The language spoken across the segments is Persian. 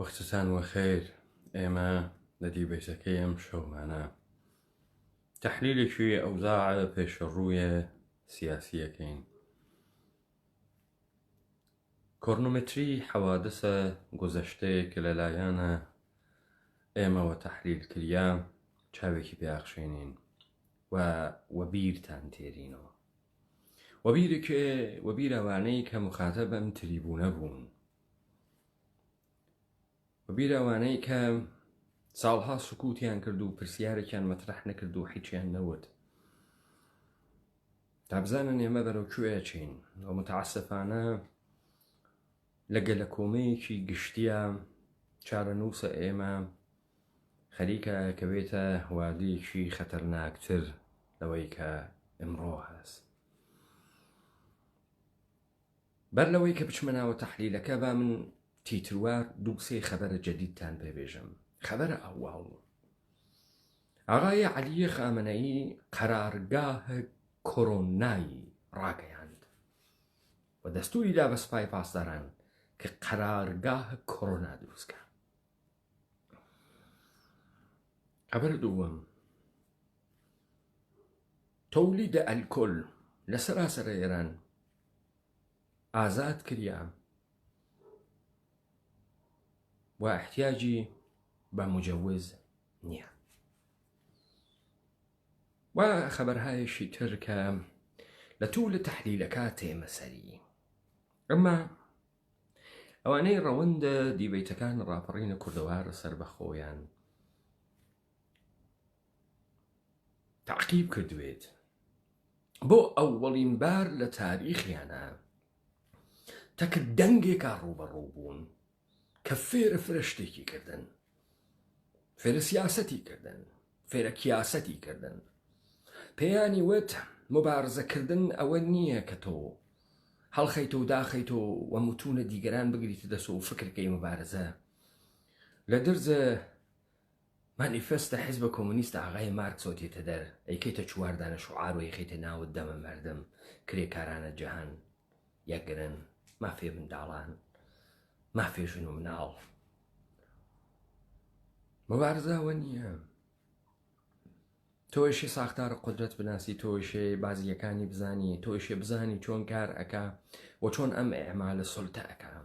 وەختتان وەخێر. ئێمە لە دیبێتەکەی ئەم شەومانە تەحلیلێکی ئەوزاعە پێشەڕوویە سیاسیەکەین. کۆرنۆمەتری حەوادثە گۆزەشتەیە کە لەلایەنە ئێمەوە تەحلیل کردیا چاوێکی پێاخشێنین و بیرتان تێرینەوە. وەبیر ئەوانەی کە مخاتەب ئەم تریبوونە بوون، وەبیر ئەوانەی کە ساڵها سکوتیان کرد و پرسیارێکیان مەترەح نەکرد و هیچیان نەوت، تا بزانن ئێمە بەرەو کوێ چین. و متعاسفانە لەگەلە کۆمەیەکی گشتیە چارەنووسە ئێمە خەریکە کە بێتە هەوادەیەکی خەتەرناکتر لەوەی کە ئەمڕۆ هەست. بەر لەوەی کە بچمە ناوە تەحلیلەکە، با من تیتروار دووسێ خەبەرە جەدیدتان پێبێژم. خەبەرە ئەوواڵ ئاغای عەلی خامنەئی قەرارگاهە کۆرۆنایی ڕاگەیاند و دەستوری دا بە سوپای پاسداران کە قەرارگاهە کۆرۆنا دروستکە. خەبەرە دووەم، تۆلیدە ئەلکۆل لە سەراسەرە ئێران ئازاد کریا و احتیاجی بە مجەوز نییە. و خەبەرهایشی تر کە لە توو لە تەحلیلەکە تێمە سەری. ئەمما ئەوانەی ڕەوەندە دیبەیتەکان ڕاپەڕینە کوردەوارە سەر بەخۆیان تعقیب کردوێت بۆ ئەووەڵین بار لە تاریخیانە تەکە دەنگێکا ڕوبەڕوو بوون کە فێرە فرشتێکی کردن، فێرە سیاسەتی کردن، فێرە کیاسەتی کردن. پێیانی وت مبارزەکردن ئەوە نییە کە تۆ هەڵخەیتە و داخەیتە و متونە دیگەران بگریتە دەست و فکرکەی مبارزە. لە دەرزە مانیفەستە حیزبە کۆمونیستە ئاغای مارکسۆ تێتە دەر، ئەیکەیتە چواردانە شوعار و یەخەیتە ناوت دەمە مەردم، کرێکارانە جەهان یەکگرن، مافێ منداڵان، مافێ ژن و مناڵ. مبارزەوە نییە. تۆیشی ساختارە قودرەت بناسی، تۆیشێ بازیەکانی بزانی، تۆیشێ بزانی چۆن کار ئەکا و چۆن ئەم ئێعمالە سولتە ئەکا.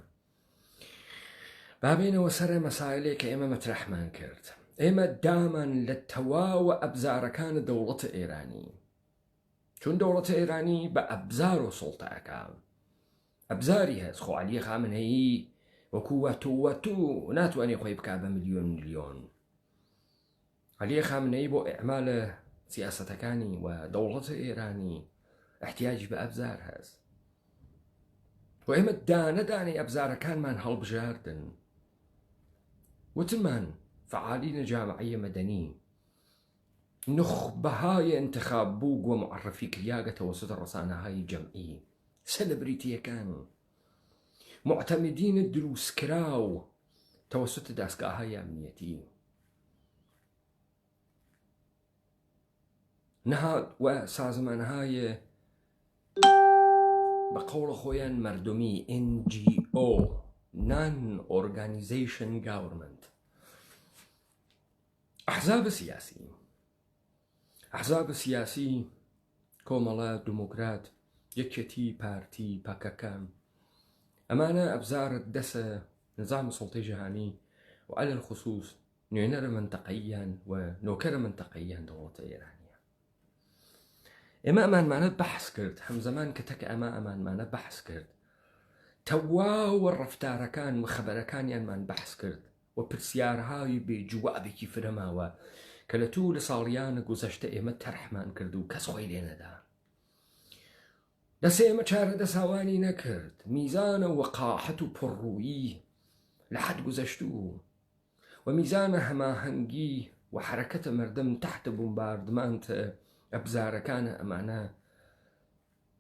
بابێنەوە سەرە مەسائلێک کە ئێمە مەترەحمان کرد. ئێمە دامان لە تەواوە ئەبزارەکانە دەوڵەتە ئێرانی، چون دەوڵەتە ئێرانی بە ئەبزار و سڵتە ئەکا. ئەبزاری هەست. خۆ عەلی خامنەئی وەکو وەتو ناتوانێ خۆی بکا بە ملیۆن. عەلی خامنەئی بۆ ئیعمالە سیاسەتەکانی و دەوڵەتە ئێرانی احتیاجی بە ئەبزار هەست. و ئێمە دانەدانەی ئەبزارەکانمان هەڵبژاردن. وتمان فعالینە جامعەیە مەدەنی نخبەهای انتخاب بوو گوە معرفی کریاگە تەوەسوتە ڕەسانەهای جەمعی، سەلەبریتیەکان، معتەمدینە دروستکراو تەوەسوتە دەستگاهای ئەمنیەتی، نەهات و سازمانهای بە قەوڵە خۆیان مەردمی NGO Non-Organization Government. ئەحزاب سیاسی، کۆمەڵە دموکرات، یەکێتی پارتی پاکەکان، ئەمانە ئەبزارت دەسە نظام سڵتەی جیهانی و عەلە الخصوص نوێنەرە منتەقەییان و نۆکەرە منتەقەییان دەوڵەتە ئێرانیە. ئێمە ئەمانمانە بەحث کرد، هەمزەمان کە تەکە ئەمانمانە بەحث کرد، تەواوە ڕەفتارەکان و خەبەرەکانیانمان بەحث کرد و پرسیارهای بێجوابێکی فرەماوە کە لە توو لە ساڵیانە گوزەشتە ئێمە تەرحمان کرد و کەس خۆی لێ نەدا. دەسێ ئێمە چارە دەساوانی نەکرد. میزانە وەقاحەت و پڕڕوویی لە حەد گوزەشتوو و میزانە هەماهەنگی و حرەکەتە مەردم تحتە بۆمباردمانتە ئەبزارەکانە ئەمانە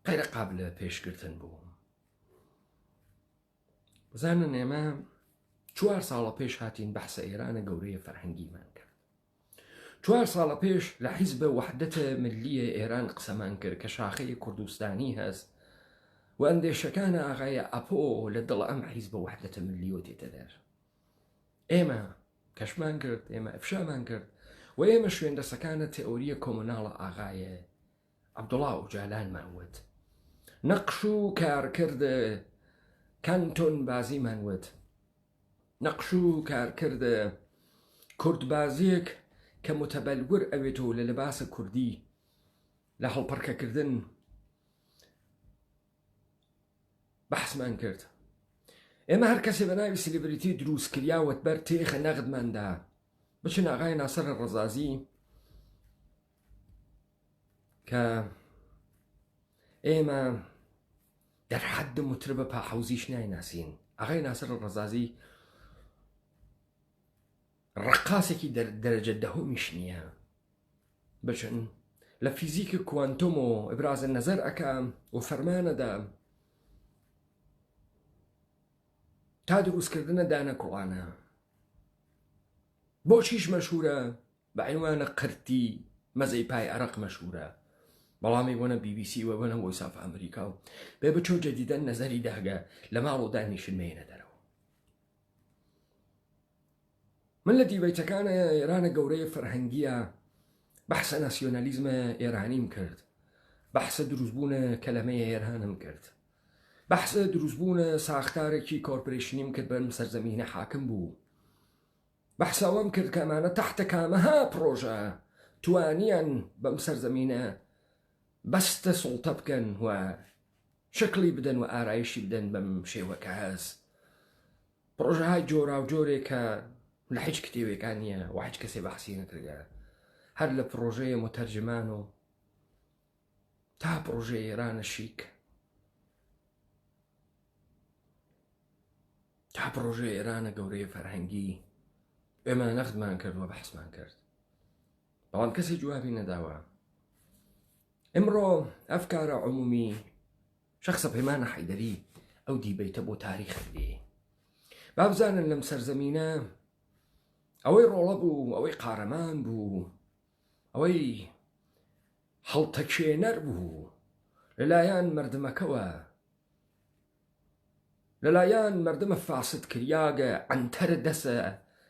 غەیرە قابلە پێشگرتن بوو. بزانن ئێمە 4 ساڵە پێش هاتین بەحسە ئێرانە گەورەیە فەرهەنگیمان کرد. 4 ساڵە پێش لە حیزبە وەحدەتە ملیە ئێران قسەمان کرد کە شاخەی کوردستانی هەست و ئەندێشەکانە ئاغای ئەپۆ لە دڵ ئەم حیزبە وەحدەتە ملیۆ تێتە دەر. ئێمە کەشمان کرد، ئێمە ئەفشامان کرد و ئێمە شوێندەسەکانە تئۆریە کۆموناڵە ئاغایە عەبدوڵڵا ئۆجالانمان وت، نەقش و کارکردە کانتۆن بازیمان وت، نەقش و کارکردە کوردبازیەک کە متەبەلور ئەوێتەوە لە لەباسە کوردی لە هەڵپەرکەکردن بەحسمان کرد. ئێمە هەر کەسێ بە ناوی سلیبریتی دروست کریاوەت بەر تێخە نەغدماندا بچن ئاغای ناسەر ڕەزازی کە ئێمە دەرحەد متربە پاحەوزیش نایناسین. ئاغای ناسەر ڕەزازی ڕقاسێکی دەرەجە دەهەمیش نییە. بچن لە فیزیکی کوانتۆم و ئبرازە نەزەر ئەکا و فەرمانەدا تا دروستکردنە دانە کوڵانە. بۆچیش مەشهورە؟ بە عنوانە قرتی مەزەی پای عەرەق مەشهورە، بەڵامی وەنە BBC و وەنە ڤۆیس ئۆف ئەمریکا و بێ بچۆ جەدیدەن نەزەری داگە لە ماڵ و دانیشن مێنە دەرەوە. من لە دیبەیتەکانە ئێرانە گەورەی فەرهەنگیە بەحسە ناسیۆنالیزمە ئێرانیم کرد، بەحسە دروستبوونە کەلەمەیە ئێرانم کرد، بەحسە دروستبوونە ساختارێکی کۆرپۆرێشنیم کرد بەم سەرزەمینە حاکم بوو، بەحسەوەم کرد کە ئەمانە تەحتە کامەها پرۆژە توانیان بەم سەرزەمینە بەستە سوڵتە بکەن و شکلی بدەن و ئارایشی بدەن بەم شێوەکە هەست. پرۆژەهای جۆرا و جۆرێک کە لە هیچ کتێوێکان نییە و هیچ کەسێ بەحسی نەکردە، هەر لە پرۆژەیە متەرجمان و تا پرۆژەی ئێرانە شیک، تا پرۆژەی ئێرانە گەورەی فەرهەنگی ئێمە نەخدمان کرد و بەحسمان کرد، بەڵام کەسی جوابی نەداوە. ئەمڕۆ ئەفکارە عمومی شەخصە پەیمانە حەیدەری ئەو دیبەیتە بۆ تاریخ دێ، با بزانن لەم سەرزەمینە ئەوەی ڕۆڵە بوو، ئەوەی قارەمان بوو، ئەوەی هەڵتەکێنەر بوو لەلایەن مردمەکەوە، لەلایەن مردمە فاسد کریاگە عنتەرە دەسە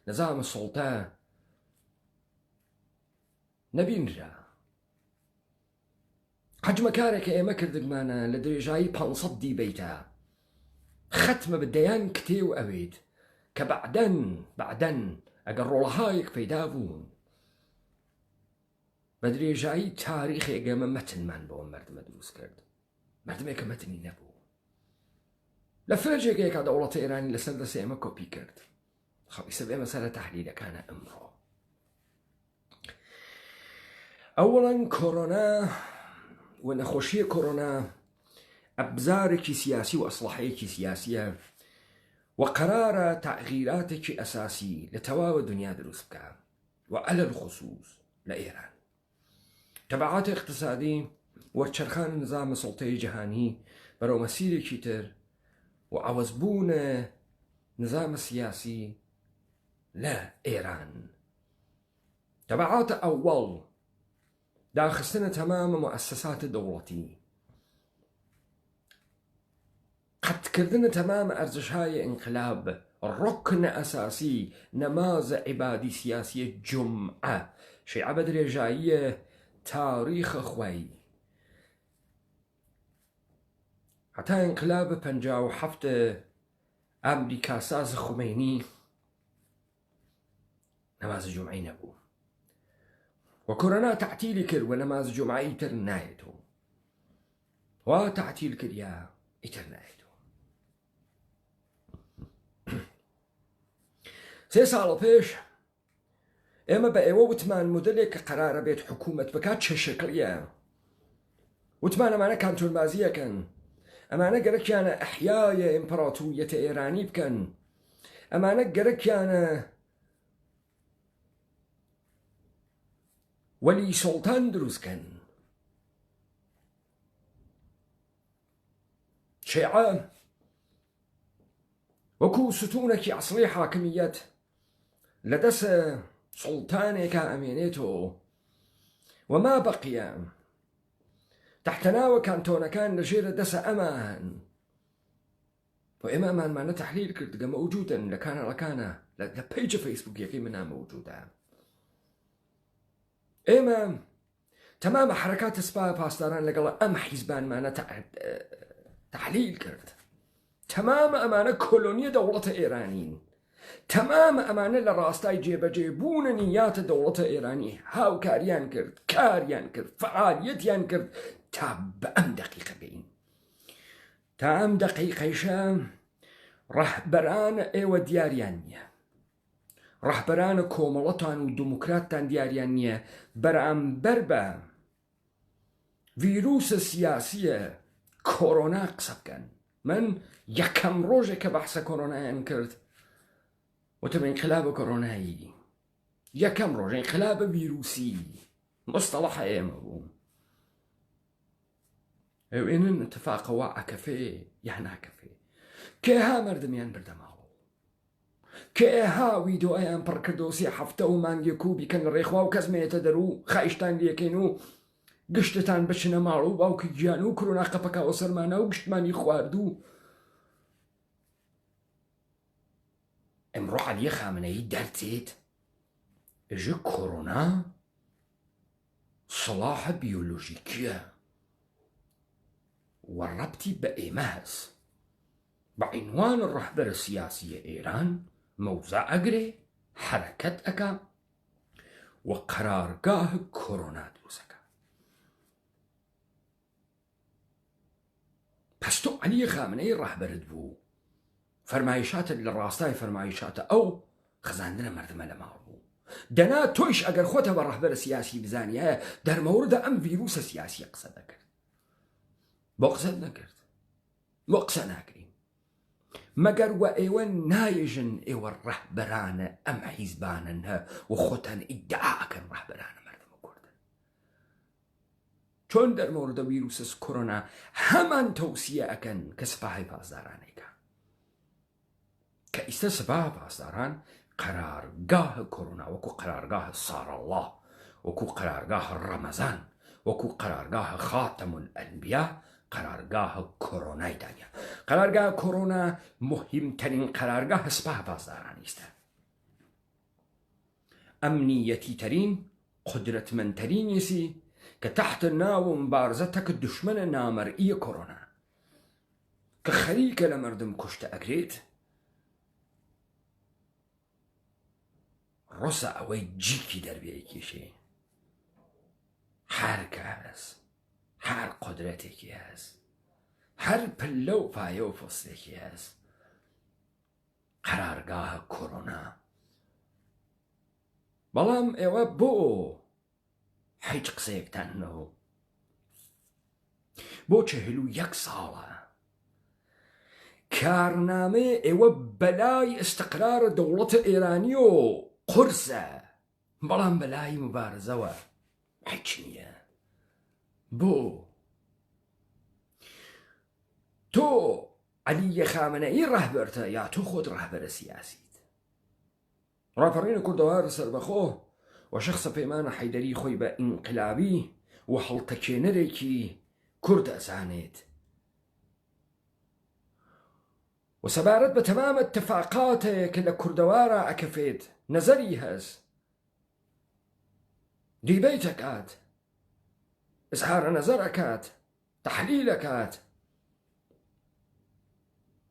نەزامە سوڵتە نەبینرا. حجمە کارێکە ئێمە کردگمانە لە درێژایی 500 دیبەیتە ختمە بدەیان کتێ و ئەوێت کە بەعدەن ئەگەر ڕۆڵەهایەک پەیدا بوون بە درێژایی تاریخێک ئێمە مەتنمان بۆ مردمە دروست کرد، مردمێکە مەتنی نەبوو. لە فرەجێکێکا دەوڵەتە ئێرانی لەسەر دەسێ ئێمە کۆپی کرد. خەڵیسە ئێمە سەرە تەحلیلەکانە ئەمڕۆ ئەوەڵەن کۆرۆنا و نەخۆشیە کۆرۆنا ئەبزارێکی سیاسی و ئەسلحەیەکی سیاسیە و قەرارە تەغییراتێکی ئەساسی لە تەواوە دنیا دروست بکە و عەلە الخصوص لە ئێران. تەبعاتی اقتصادی وەرچەرخان نظامە سوڵتەی جەهانی بەرەو مەسیرێکی تر و عەوەزبوونە نظامە سیاسی لە ئێران. تەبعاتە ئەوەڵ داخستنە تەمامە مؤسساتە دەوڵەتی، قەتکردنە تەمامە ئەرزشهای ئینقلاب، ڕۆکنە ئەساسی نەمازە عیبادی سیاسیە جمعە شیعە بە درێژاییە تاریخە خوای. هەتا ئینقلابە 57 ئەمریکا ساز خومینی نەمازە جمعەی نەبوو و کۆرۆنا تەعتیلی کرد و نەمازە جمعەی تر نایێتەوە و تەعتیل کردیا ئیتر نایێتەوە. 3 ساڵە پێش ئێمە بە ئێوە وتمان مۆدلێک کە قەرارە بێت حکوومەت بکات چه شکلیە، وتمان ئەمانە کانتۆنبازیەکەن، ئەمانە گەرەکیانە ئەحیایە ئیمپەراتۆریەتە ئێرانی بکەن، ئەمانە گەرەکیانە وەلی سوڵتان دروستکەن. شیعە وەکو ستونێکی عەسڵی حاکمیەت لە دەسە سوڵتانێکە ئەمێنێتەوە وما بەقیە تحتەناوە کانتۆنەکان لە ژێرە دەسە ئەمان. ئەمانە گەرەکیانە ئەحیایە ئیمپەراتۆریەتە ئێرانی بکەن، ئەمانە گەرەکیانە وەلی سوڵتان دروستکەن. شیعە وەکو ستونێکی عەسڵی حاکمیەت لە دەسە سوڵتانێکە ئەمێنێتەوە وما بەقیە تحتەناوە کانتۆنەکان لە ژێرە دەسە ئەمان. وإما ما تحليل كرد موجودا لكان لبيج فيسبوك يقي منها موجودة إما تمام حركات سبا باستران لقال أم حزبان ما تحليل كرد تمام أمانة كولونيا دولة إيرانيين تمام أمانة لراستاي جيبون نيات دولة إيرانية هاو كاريان كرد فعاليتيان كرد تاب أم دقيقة بين تام دقيقة شام رهبران ايوه دياريانية رهبران كوملتان وديمقراطان دياريانية برام بربا فيروس سياسية كورونا قصبكن من يكم روجه كبحث كورونا انكرت وتبع انقلاب كورونائي يكم روجه انقلاب فيروسي مصطلح ايمه وإن اتفاق واع كفي يحنا كفي كيها مردميان بردماو كيها ويدو ايان بركردوسي حفتو مان يكوبي كان الريخوا وكزمي تدرو خايشتان ليكينو قشتتان بشنا مارو باوكي جانو كورونا قبكا وسرمانا وقشت ماني خواردو امرو علي خامنهي دارتيت اجي كورونا صلاح بيولوجيكيا والربطي بإيماز بعنوان الرهبرة السياسية إيران موزع أجري حركة أكا وقرارگاه كورونا دروسكا پستو علي خامنهي الرهبرة دبو فرمايشات اللي راستاي فرمايشات أو خزاندنا مردمة لماربو دنا تويش أجر خوتها بالرهبرة السياسي بزانيها در مورد أم فيروس سياسي قصد أكر بقصد نكرت وقصة ناكرين مقر وإيوان نايجن إيوان الرهبران أم حزبانها وخوتان إدعاء كان رهبران مردم كردن چون در مورد فيروس كورونا همان توصية أكن كسباهي بازدارانيكا كإستا سباه بازداران قرارگاه كورونا وكو قرارگاه صار الله وكو قرارگاه رمضان وكو قرارگاه خاتم الأنبياء قرارگاه کورونای دنیا قرارگاه کورونا مهمترین قرارگاه سپاه بازدارانی است امنیتی ترین قدرتمندترین سی که تحت ناو مبارزتك دشمن نامرئی کورونا که خریک لمردم کشت اگرید روسا اوی جیکی در بیایکیشه هر کس هر قدرتی که هست هر پلو پایه و فصلی که هست قرارگاه کورونا بلام ایوه بو هیچ قصیق تنو بو 41 ساله کارنامه ایوه بلای استقرار دولت ایرانی و قرصه بلام بلای مبارزه و هیچ نیه بو تو علي خامنهي رهبرته يا تو خود رهبر سياسي رافرين كردوار سربخوه وشخص بيمان حيدري خوي بانقلابي وحلتكينريكي كرد أزانيت وسبارت بتمام اتفاقاتك لكردوارا أكفيت نزري هز دي بيتكات إظهار نظركات تحليلكات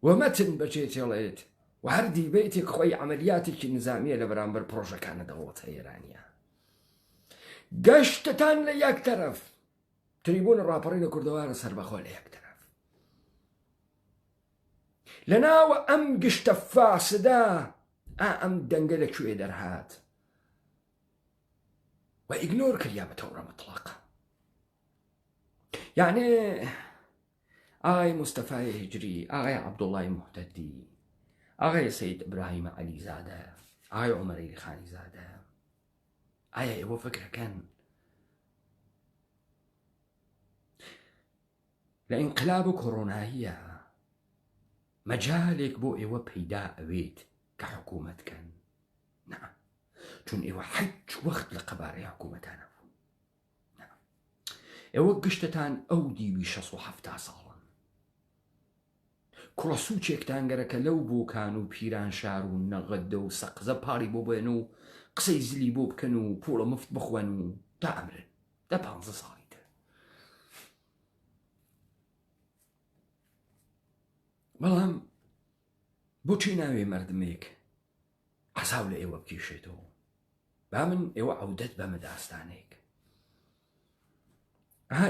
ومتن بجيت يليت وهردي بيتك خوي عملياتك النظامية لبرامبر بروجة كان دولتها إيرانية قشتتان ليك طرف تريبون الرابرين كردوار سربخوا ليك طرف لنا وأم قشت فاسدا أم دنقلك شوية درهات وإجنور كريابة تورا مطلقة يعني آغاي مصطفى هجري آغاي عبد الله مهتدي آغاي سيد إبراهيم علي زادة آغاي عمر علي خاني زادة آغاي إيوه فكرة كان لإنقلاب كورونا هي مجالك بو إيوه بيداء بيت كحكومة كان نعم چون إيوه حج وقت لقباري حكومتانا نعم إيوه قشتتان أودي بشصو حفتا صالا کوڕە سوچێکتان گەرەکە لەو بۆکان و پیران شار و نەغەدە و سەقزە پاڵی بۆ بێن و قسەی زلی بۆ بکەن و پوڵە مفت بخوێن و تا ئەمرن دە 15 ساڵی تر. بەڵام بۆچی ناوێ مردمێک حەساو لە ئێوە بکێشێتەوە؟ با من ئێوە عودەت بەمە داستانێک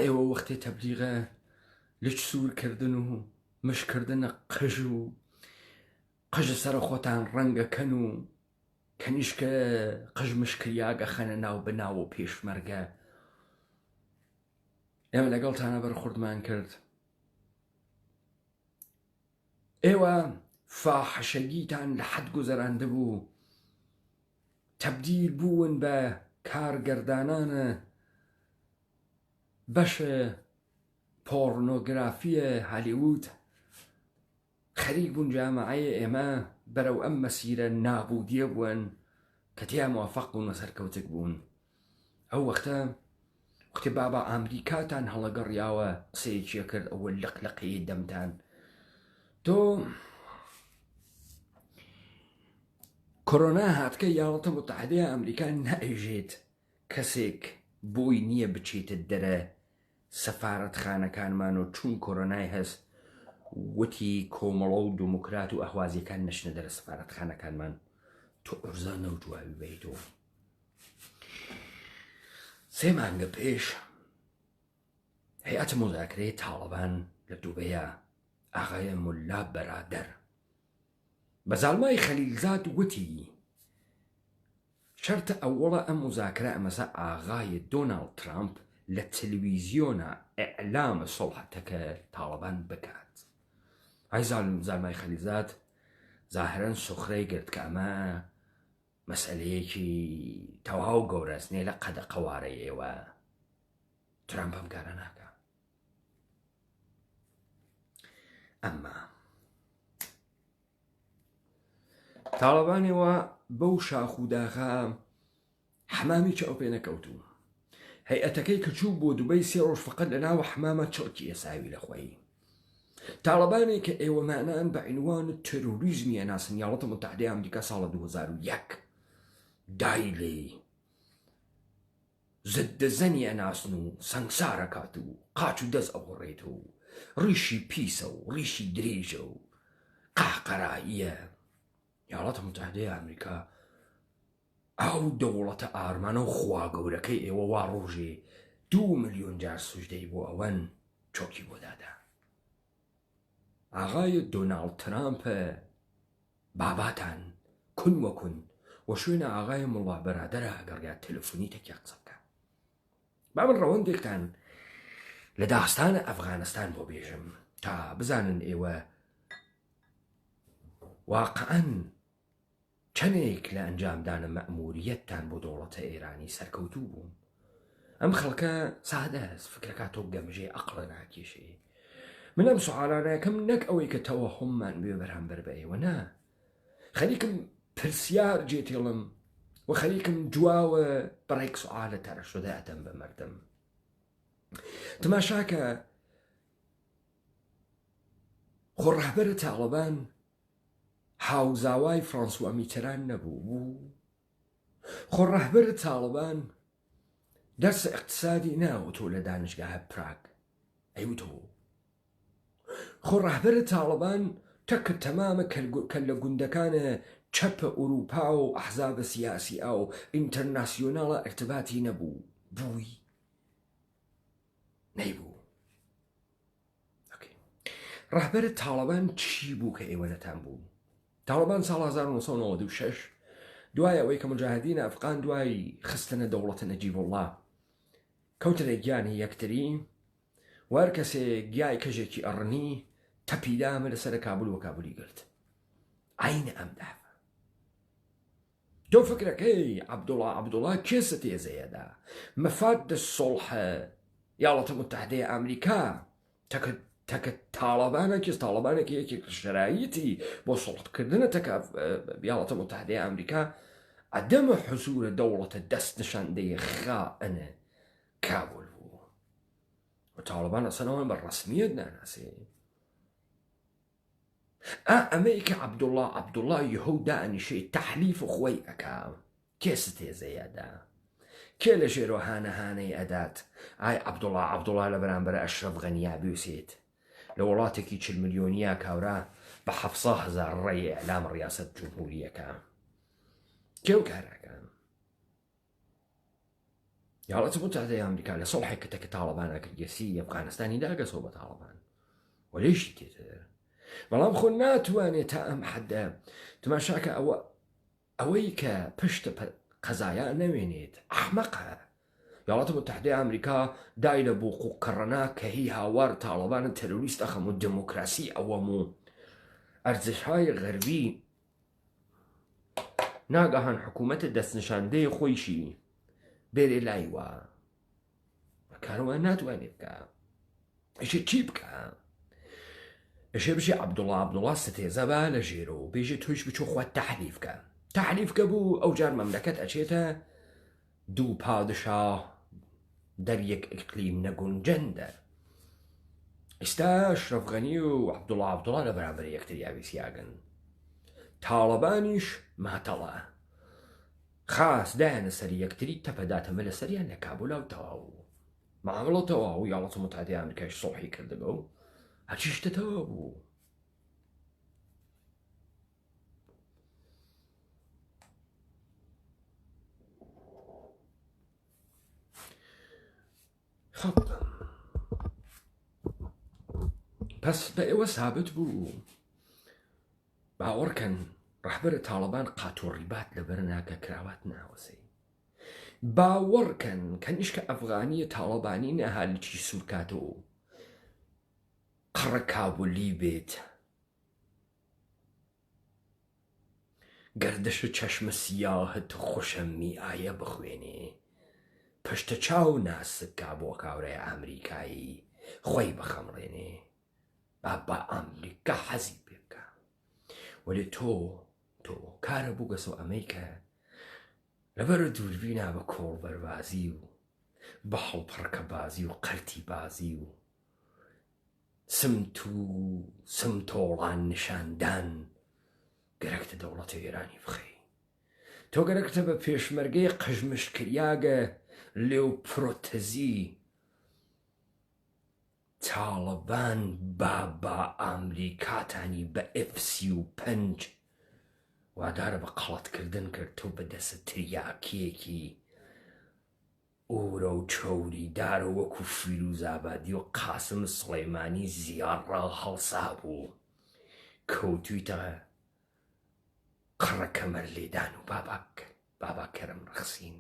ئێوە وەختێ تەبلیغە لچ سوورکردن و مشکردنە قژ و قژە سەرە خۆتان ڕەنگەکەن و کەنیشکە قژ مشکریاگە خەنە ناو بناو و پێشمەرگە. ئێمە لەگەڵتانە بەرخوردمان کرد، ئێوە فاحشەگیتان لە حەد گوزەراندە بوو، تەبدیل بوون بە کارگەردانانە بەشە پۆرنۆگرافیە هالیوود، خەریک بوون جامعەیە ئێمە بەرەو ئەم مەسیرە نابودیە بوون کە تیا موافق بوون و سەرکەوتک بوون. ئەو وەختە بابا ئامریکاتان هەڵەگەڕیاوە قسەیەکیە کرد، ئەوە لەقلەقەیە دەمتان تۆ کۆرۆنا هاتکە یاڵەتە متحدەیە ئەمریکا نائێژێت کەسێک بۆی نییە بچێتە دەرە سەفارەتخانەکانمان و چون کۆرۆنای هەست وتی کۆمەڵە و دموکرات و ئەهوازیەکان نەچنە دەرە سەفارەتخانەکانمان، تۆ ئەرزا نەوتواوی بێیتەوە. 3 مانگە پێش هەیئەتە مذاکرەی تاڵەبان لە دووبەیە ئاغای مولا بەرادەر بە زاڵمای خەلیلزاد وتی شەرتە ئەوڵە ئەم مذاکرە ئەمەسا ئاغای دۆناڵد ترامپ لە تەلەڤیزیۆنە ئیعلامە سەڵحەتەکە تاڵەبان بکات. ئای زاڵمای خەلیلزاد زاهرەن سوخرەی گرت کە ئەمە مەسئلەیەکی تەواو گەورەستنێ لە قەدە قەوارەی ئێوە، ترامپ ئەم کارە ناکە. ئەمما تاڵەبانێەوە بەو شاخ و داغا حەمامی چاو پێ نەکەوتوو. هەیئەتەکەی کە چوو بۆ دوبەی 3 ڕۆژ فقط لە ناوە حەمامە چڵکی ئێساوی لە خۆی. تاڵەبانێک کە ئێوەمانان بە عنوان تەرۆریزمی ئەناسن یاڵەتە متحدەی ئەمریکا ساڵە 2001 دایلێ زەددەزەنی ئەناسن و سەنگسارەکات و قاچ و دەست ئەوڕێت و ڕیشی پیسە و ڕیشی درێژە و قاقەراییە. یاڵەتە متحدەی ئەمریکا ئەو دەوڵەتە ئارمانە و خوا گەورەکەی ئێوە وا ڕۆژێ 2 ملیۆن جار سوژدەی بۆ ئەوەن چۆکی بۆ دادا. ئاغای دۆناڵد ترامپە باباتان کون وەکون وە شوێنە ئاغای مڵا بەرادەرە ئەگەڕیا تەلەفۆنی تێکیا قسە بکە. با من ڕەوەندێکتان لە داستانە ئەفغانستان بۆ بێژم تا بزانن ئێوە واقعەن چەندێک لە ئەنجامدانە مەئموریەتتان بۆ دەوڵەتە ئێرانی سەرکەوتوو بوون. ئەم خەڵکە سادە هەست، فکرەکە تۆ گەمژێ عەقڵە ناکێشێ. من ئەم سوعالانەکەم نەک ئەوەی کە تەوەهوممان بێ بەرامبەر بە ئێوە، نا، خەریکم پرسیار جێتێڵم و خەریکم جواوە بەڕێک سوعالە تەرەشدە ئەدەم بە مەردم. تماشاکە خۆ ڕەهبەرە تاڵەبان هاوزاوای فرانسوا میتەران نەبوو، خۆ ڕەهبەرە تاڵەبان دەرسە ئیقتصادی ناوتۆ لە دانشگاهە پراگ ئەیوتۆ، خۆ ڕەهبەرە تاڵەبان تەکە تەمامە کە لە گوندەکانە چەپە ئوروپا و ئەحزابە سیاسی ئاو ئینتەرناسیۆناڵە ئەرتباتی نەبوو، بووی نەیبوو. ڕەهبەرە تاڵەبان چی بوو کە ئێوە نەتان بوو؟ تاڵەبان ساڵ 1996 دوای ئەوەی کە مجاهدین ئەفغان دوای خستنە دەوڵەتە نەجیبوڵڵا کەوتنە گیانی یەکتری، وار کەسێ گیای کەژێکی ئەڕنی تەپیدامە لەسەر کابل و کابلی گرت. عینە ئەم دافە تۆ فکرەکەی عەبدوڵڵا کێسە تێزەیەدا مەفادە سۆڵحە یاڵەتە متحدەی ئەمریکا تەکە تاڵەبانە کێس تاڵەبانێکی یەکێک شەرایەتی بۆ سۆڵحکردنە تەکە یاڵەتە متحدەی ئەمریکا عەدەمە حوزورە دەوڵەتە دەست نیشاندەی خائنە کابل بوو و تاڵەبان ئەسەنەوە بە ڕەسمیەت ناناسێ. ئەمەیکە عەبدوڵڵا یهۆدا ئەنیشەی تەحلیف و خۆی ئەکا کێ ستێزەیەدا کێ لە ژێرۆ هانەهانەی ئەدات ئای عەبدوڵڵا لە بەرامبەر ئەشرەف غەنیا بوێسێت لە وڵاتێکی 40 ملیۆنیە کاورا بە 700,000 ڕێی ئەعلام ڕیاست جمهوریەکە کێ و کاراکە یاڵەت متحدەی ئەمریکا لە سەڵحێک کە تاڵەبانە کردگەسی ئەفغانستانی داگەسەوە بە تاڵەبان وەلێشی تێتر بەڵام خۆ ناتوانێت تا ئەم حەدە تماشاکە ئەوەی کە پشتە قەزایان نەوێنێت ئەحمەقە یاڵەتە متحدەی ئەمریکا دای لە بۆ قوقەڕەنا کە هی هاوار تاڵەبانە تەرۆریست ئەخەم و دموکراسی ئەوەم و ئەرزشهای غەربی ناگەهان حکوومەتە دەستنیشاندەی خۆیشی بێرێ لایوە کارەوە ناتوانێت بکە ئەشێ چی بکە ئەشێ بژێ عەبدوڵڵا ستێزە بە لە ژێرە و بێژێ تۆیش بچۆ خوات تەحلیفکە بوو ئەو جار مەملەکەت ئەچێتە دوو پادشاه دەریەک ئیقلیم نەگونجەندە ئێستا ئەشرەف غەنی و عەبدوڵڵا لە بەرامبەر یەکتریا ویسیاگن تاڵەبانیش ماتەڵە خاس دایانە سەری یەکتری تەپەداتەمە لە سەریان لە کابولا و تەواو معامڵە تەواو و یاڵەتە متحدەی ئەمریکاش سڵحی کردەوە و هەرچی شتەتەوە بوو پس بە ئێوە سابت بوو باوەڕکەن ڕەحبەرە تاڵەبان قاتۆڕیبات لەبەر ناکە کراوات ناوەسەی باوەڕکەن کە نیشکە ئەفغانیە تاڵەبانی نەهالکی سوورکاتەوە قڕە کابولی بێت گەردەشە چەشمە سیاهت خوشەمی ئایە بخوێنێ پشتە چاو ناسکا بۆ کاورەیە ئەمریکایی خۆی بەخەمڕێنێ بە ئەمریکا حەزی پێ بکە وەلێ تۆ کارە بوو گەسەوە ئەمەیکە لەبەرە دووربینا بە کۆڵبەربازی و بە هەڵپڕکە بازی و قەرتی بازی و سمتۆڵان نیشاندان گەرەکتە دەوڵەتە ئێرانی بخەی تۆ گەرەکتە بە پێشمەرگەی قژمشکریاگە لێو پرۆتەزی تاڵەبان با ئەمریکاتانی بە F-35 وادارە بە قەڵەتکردن کرد تۆ بەدەستە تریاکیەکی ئورە و چۆوری دارە وەکو فیروزابادی و قاسم سڵەیمانی زیاڕە هەڵسا بوو کەوتویتە قڕە کەمەر لێدان و بابا کەرم ڕەخسین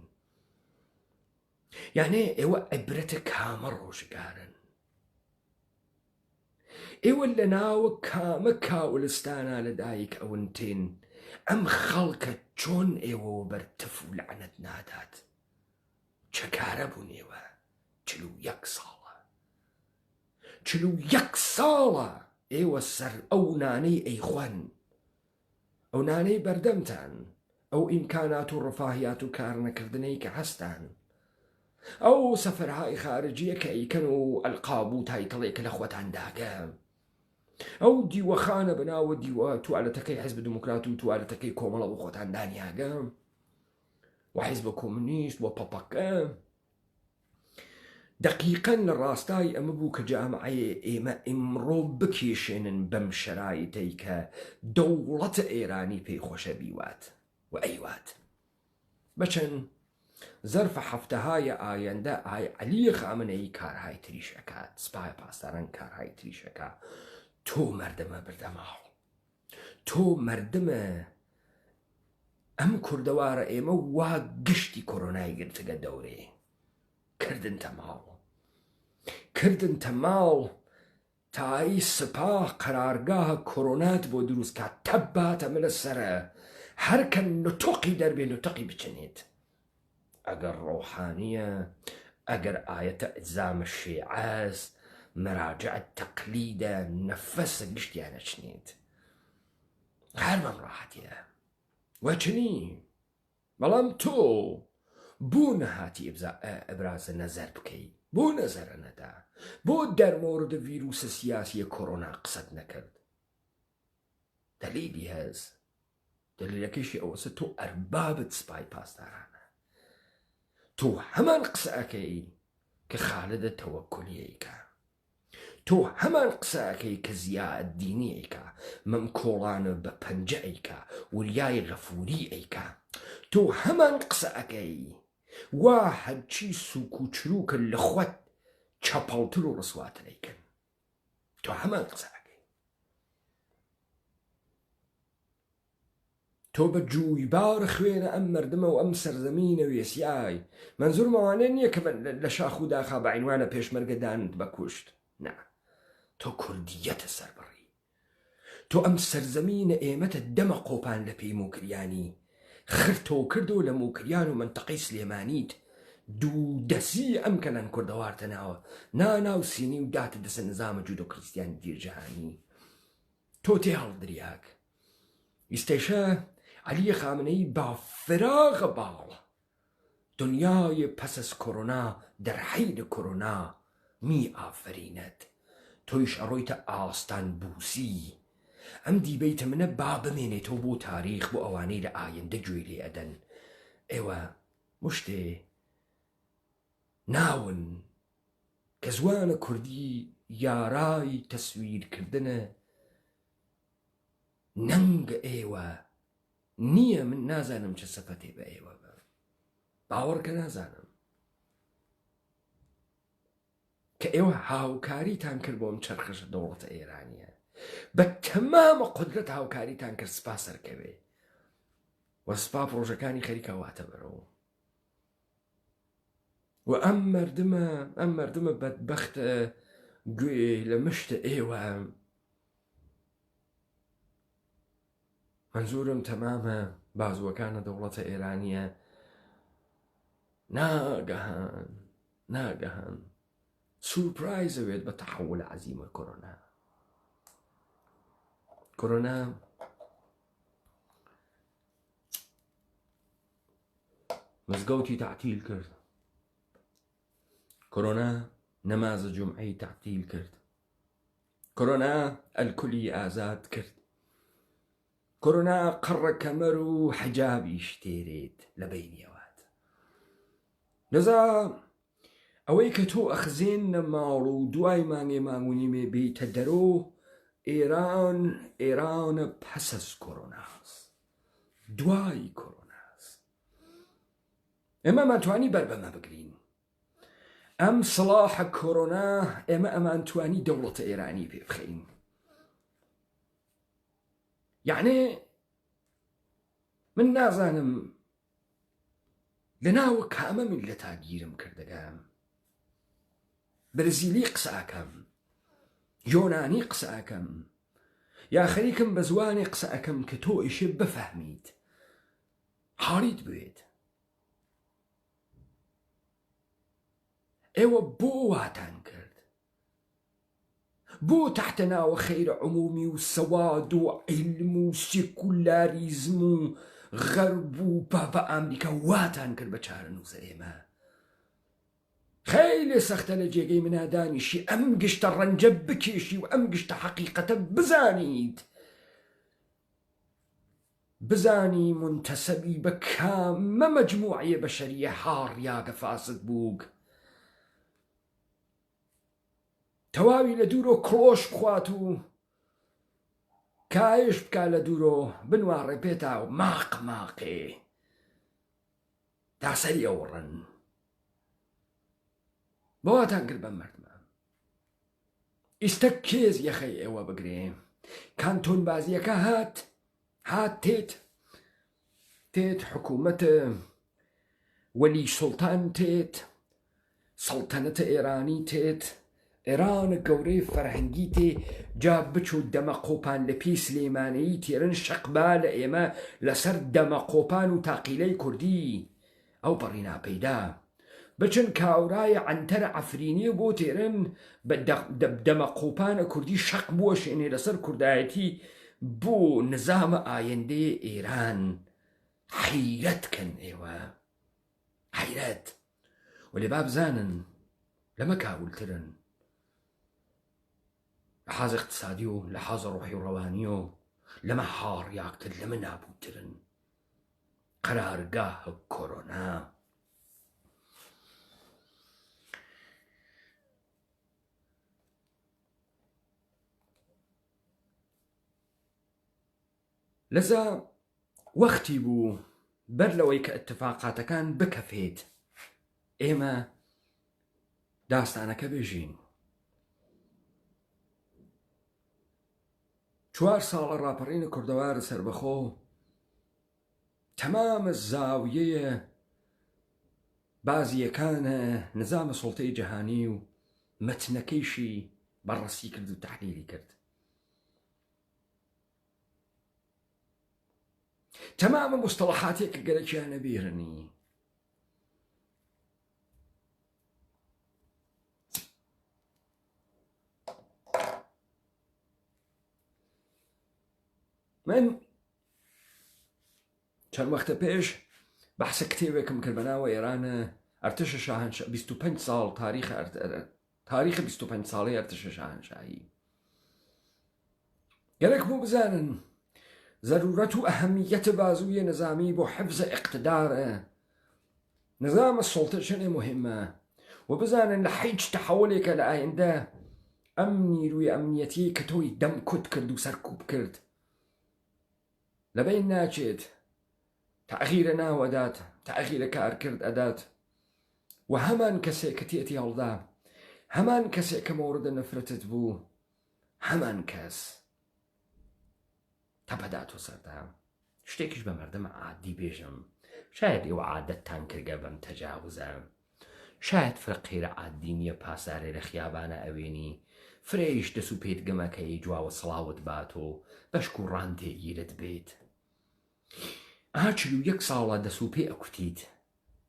یانێ ئێوە عیبرەتە کامە ڕۆژگارن ئێوە لە ناوە کامە کاولستانە لەدایک ئەون تێن ئەم خەڵکە چۆن ئێوە بەرتف و لەعنەت نادات چەکارە بوون ئێوە 41 ساڵە ئێوە سەر ئەو نانەی ئەیخۆن ئەو نانەی بەردەمتان ئەو ئیمکانات و ڕفاهیات و کار نەکردنەی کە هەستان ئەو سەفەرهای خارجیە کە ئەیکەن و ئەلقاب و تایتڵێکە لە خۆتان داگە ئەو دیوەخانە بەناوە دیوە توالەتەکەی حیزب دموکرات و توالەتەکەی کۆمەڵە بۆ خۆتان دانیاگە و حیزب کۆمونیست و پەپەکە دقیقاً لە ڕاستای ئەمە بوو کە جامعەیە ئێمە ئیمڕۆ بکێشێنن بەم شەرایطەی کە دەوڵەتە ئێرانی پێی خۆشە بیوات و ئەیوات بەچەند زەرفە هەفتەهای ئایەندە ئای عەلی خامنەیی کارهای تریشەکات سپای پاسداران کارهای تریشەکە تۆ مەردەمە بردەماڵ تۆ مەردەمە ئەم کوردەوارە ئێمە وا گشتی کۆرۆنای گرتگە دەورێ کردن تەماڵ تای سپاه قەرارگاهە کۆرۆنات بۆ دروستکات تەباتە منە سەرە هەرکە نوتۆقی دەربێ نوتەقی بچنێت ئەگەر ڕۆحانیە ئەگەر ئایەتە ئەجزامە شیعەز مەراجعە تەقلیدە نەفەسە گشتیانە چنێت هەر بەم ڕاحەتیە وەچنی بەڵام تۆ بۆ نەهاتی ئەبرازە نەزەر بکەی بۆ نەزەرە نەدا بۆ دەرمۆردە ڤیرۆسە سیاسیە کۆرۆنا قسەت نەکرد دەلیلی هەز دەلیلەکەیشی ئەوەسە تۆ ئەربابت سپای پاسدارانە تۆ هەمان قسەکەی کە خالدە تەوەکولیەیکە تۆ هەمان قسەکەی کە زیاد دینی ئەیکا مەم کۆڵانە بە پەنجە ئەیکا وریای غەفوری ئەیکا تۆ هەمان قسەکەی وا هەرچی سوک و چروکە لە خوت چەپەڵتر و ڕسواتر ئەیکەن تۆ هەمان قسەکەی تۆ بە جوویبار خوێنە ئەم مردمە و ئەم سەرزەمینە وێسیای منزور مەوانە نییە کە لە شاخ و داخا بە عینوانە پێشمەرگەدانت بەکوشت نا تۆ کوردیەتە سەربڕی تۆ ئەم سەرزەمینە ئێمەتە دەمە قۆپان لە پێی موکریانی خرتۆ کردو لە موکریان و منتەقەی سلێمانیت دوو دەسی ئەم کەنان کوردەوارتە ناوە ناناو سینی و داتە دەسە نظامە جودۆ کریستیانی دیرجەهانی تۆ تێ هەڵدریاک ئیستەیشە عەلی خامنەی با فراغە باڵ دنیای پەس از کۆرۆنا دەرحەیرە کۆرۆنا می ئافرینەت تۆیش ئەڕۆیتە ئاستان بووسی ئەم دیبەیتە منە با بمێنێتەوە بۆ تاریخ بۆ ئەوانەی لە ئایندە گوێ لێ ئەدەن ئێوە مشتێ ناون کە زوانە کوردی یارای تەسویرکردنە نەنگ ئێوە نییە من نازانم چه سەفەتێ بە ئێوە بە باوەڕکە نازانم کە ئێوە هاوکاریتان کرد بۆم چەرخەشە دەوڵەتە ئێرانیە بە تەمامە قودرەت هاوکاریتان کرد سپا سەرکەوێ وە سپا پرۆژەکانی خەریکەواتە بەرەوە و ئەم مردمە بەدبەختە گوێ لە مشتە ئێوە منزورم تەمامە بازوەکانە دەوڵەتە ئێرانیە ناگەهان سورپرایزەوێت بە تەحول عەزیمە کۆرۆنا مزگەوتی تعتیل کرد کۆرۆنا نەمازە جومعەی تعتیل کرد کۆرۆنا ئەلکولی ئازاد کرد کۆرۆنا قەڕە کەمەر و حەجابیش تێرێت لە بینیەوەت لەذا ئەوەی کە تۆ ئەخزێنە ماڵ و دوای مانگێ مانگونیمێ بیتە دەرۆ ئێرانە پەس از کۆرۆناست دوای کۆرۆناست ئێمە ماتوانی بەربەمە بگرین ئەم سڵاحە کۆرۆنا ئێمە ئەمانتوانی دەوڵەتە ئێرانی پێ بخەین یعنی من نازانم لەناوە کامە میلەتا گیرم کردەگەم برزیلی قسە ئەکەم یۆنانی قسە ئەکەم یا خەریکم بە زوانی قسە ئەکەم کە تۆ ئیشێ بفەهمیت حاڵیت بوێت ئێوە بۆ واتان کرد بۆ تحتە ناوە خەیرە عمومی و سەواد و عیلم و سێکولاریزم و غەرب و بابە ئەمریکا واتان کرد بە چارەنووسە ئێمە خیلی سەختە لە جێگەی منادانیشی ئەم گشتە ڕەنجە بکێشی و ئەم گشتە حەقیقەتە بزانی منتەسەبی بە کامە مەجموعەیە بەشەریە هاڕیاگە فاسد بووگ تەواوی لە دوورۆ کڵۆش بخوات و کایش بکا لە دوورۆ بنوارڕێ پێتا و ماقێ تا سەری ئەوڕن بەواتان کرد بەم مردمە ئیستە کێز یەخەی ئێوە بگرێ کانتۆن بازیەکە هات تێت حکوومەتە وەلی سوڵتان تێت سەڵتەنەتە ئێرانی تێت ئێرانە گەورەی فەرهەنگی تێ جا بچوو دەمە قۆپان لە پێی سلێمانەیی تێرن شەقبا لە ئێمە لەسەر دەمە قۆپان و تاقیلەی کوردی ئەو پەڕی ناپەیدا بچن کاورای عنتەرە عەفرینی بۆ تێرن بە دەمە قۆپانە کوردی شەق بووە شوێنێ لەسەر کوردایەتی بۆ نظامە ئایندەی ئێران حەیرەتکەن ئێوە حەیرەت وەلێ با بزانن لەمە کاولترن لە حاز اقتصادی و لە حاز ڕۆحی و ڕەوانی و لەمە هاڕیاکتر لەمە نابووترن قەرارگاه کۆرۆنا. لەزا وەختی بوو بەر لەوەی کە ئەتفاقاتەکان بکەفێت ئێمە داستانەکە بێژین. 4 ساڵە ڕاپەڕینە کوردەوار سەربەخۆ تەمامە زاویەیە بازیەکانە نظامە سوڵتەی جەهانی و مەتنەکەیشی بەڕەسی کرد و تەحلیلی کرد. تەمامە مستەڵەحاتێکە گەرەکیانە بیرنی من چەند وەختە پێش بەحسە کتێبێکم کرد بەناوە ئێرانە ئەرتەشە شاهەنشاهی 25 ساڵ تاریخ 25 ساڵی ئەرتەشە شاهەنشاهی. گەرەک بوو بزانن ضرورەت و ئەهەمیەتە بازوویە نظامی بۆ حفظە ئیقتدارە نظامە سوڵتە چەندێ مهمە و بزانن لە هیچ تەحولێکە لە ئایندە ئەم نیروی ئەمنیەتی کە تۆی دەم کوت کرد و سەرکوب کرد لەبین ناچێت تەغییرە ناوەدات تەغییرە کارکرد ئەدات و هەمان کەسێک کە تێتی هەڵدا هەمان کەسێک کە مۆردە نەفرەتت بوو هەمان کەس تەپەداتۆ سەردا. شتێکیش بە مەردەمە عادی بێژم شاید ئێوە عادەتتان کردگە بەم تەجاوزە شاید فرقیرە عادی نییە پاسارێ لە خیابانە ئەوێنی فرێیش دەس و پێت گەمەکەی جواوە سڵاوت بات و بەشک و ڕانتێگیرت بێت. 41 ساڵە دەس و پێ ئەکوتیت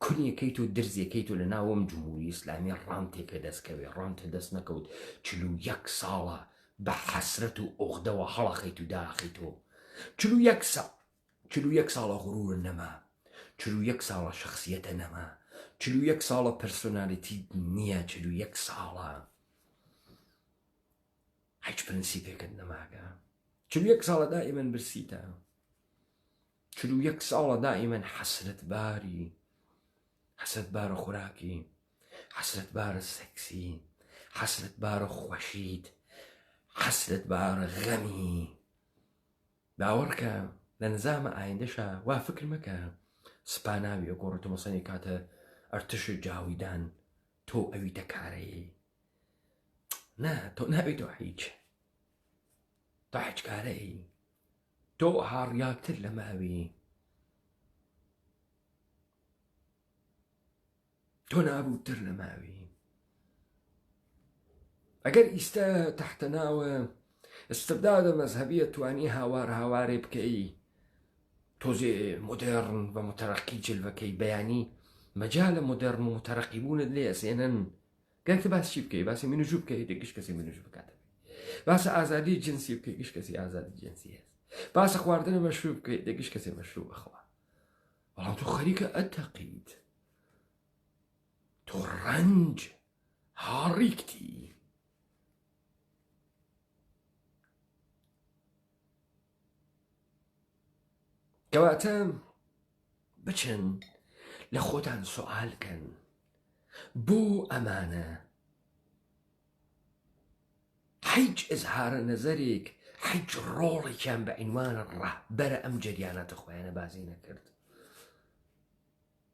کونیەکەیت و درزیەکەیت و لە ناوەم جمهوری ئیسلامی ڕانتێکە دەستکەوێ ڕانتە دەست نەکەوت 41 ساڵە بە حەسرەت و ئۆغدەوە هەڵەخەیت و داخیتەوە 41 ساڵە غرور نەما 41 ساڵە شخصیەتە نەما 41 ساڵە پەرسۆنالیتی نییە 41 ساڵە هیچ پرنسیپێکت نەماگە 41 ساڵە دائیمەن برسیتە 41 ساڵە دائیمەن حەسرەت باری حەسرەت بارە خوراکی حەسرەت بارە سەکسی حەسرەت بارە خۆشیت حەسرەت بارە غەمی. باوەڕکە لە نظامە ئایندەشە وا فکر مەکە سپاناوی ئەگۆڕێتە مەسەنی کاتە ئەرتش جاویدان تۆ ئەویتە کارەیە نا تۆ ناویتەوە هیچ تۆ هیچ کارەیە تۆ هاڕیاکتر لە ماوی تۆ نابووتر لە ماوی. ئەگەر ئیستە تەحتە ناوە استبدادە مەزهەبیە توانی هاوارێ بکەی تۆزێ مۆدێڕن بە متەرەقی جلوەکەی بەیانی مەجالە مۆدێڕن و متەرەقیبوونت لێ ئەسێنن گەرتە باس چی بکەی باسی منوژوو بکەی دەگەش کەسی منوژ بکاتە باسە ئازادی جنسی بکەی گەش کەسی ئازادی جنسی هەست باسە خواردنە مەشروب بکەی دەگەش کەسی مەشروب بخوا بەڵام تۆ خەریکە ئەتەقیت تۆ ڕەنج هاڕیکتی کەواتە بچن لە خۆتان سوالکەن بۆ ئەمانە هیچ ئزهارە نەزەرێک هیچ ڕۆڵێکیان بە عنوانە ڕەهبەرە ئەم جەریانەتە خۆیانە بازی نەکرد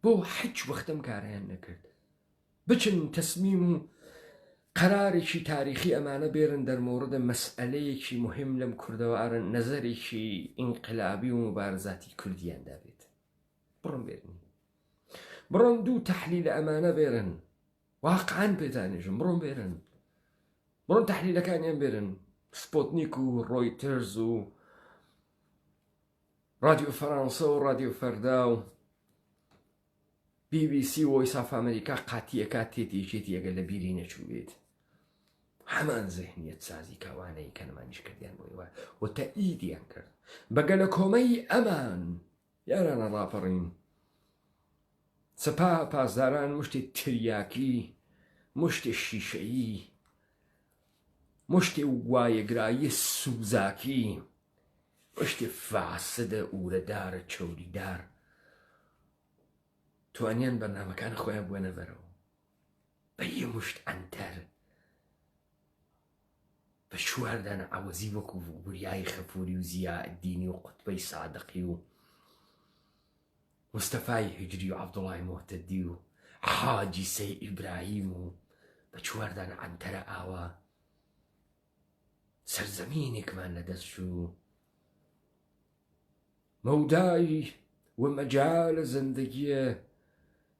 بۆ هیچ وەختم کاریان نەکرد. بچن تەسمیم و قەرارێکی تاریخی ئەمانە بێرن دەرمۆردە مەسئلەیەکی مهم لەم کوردەوارە نەزەرێکی ئینقلابی و مبارزاتی کوردیاندا بێت بڕۆن بێرن بڕۆن دوو تەحلیل ئەمانە بێرن واقعان پێتانێژم بڕۆن بێرن بڕۆن تەحلیلەکانیان بێرن سپۆتنیک و ڕۆیترز و رادیۆ فەرانسە و رادیۆ فەردا و BBC و وۆیس ئۆف ئەمریکا قاتیەکە تێتیژێتی ئەگەر لە بیری نەچوو بێت هەمان زەهنیەت سازی کەوانەی کە نەمانیش کردیان بۆیەوە و تەئیدیان کرد بەگە لە کۆمەی ئەمان یارانە ڕاپەڕین سەپا پاسداران مشتی تریاکی مشتی شیشەیی مشتی وایەگرایی سوزاکی شتی فاسدە ئورەدارە چەوریدار توانیان بەرنامەکان خۆیان بووەنە بەرەوە بە یە مشت ئەنتەر بە چواردانە ئاوەزی وەکو بوریای خەفوری و زیادینی و قوتبەی سادقی و مستەفای هجری و عەبدوڵای مۆحتەدی و حاجی سەی ئیبراهیم و بە چواردانە ئەنتەرە ئاوا سەرزەمینێکمان لەدەست چوو مەودای و مەجالە زەندەگیە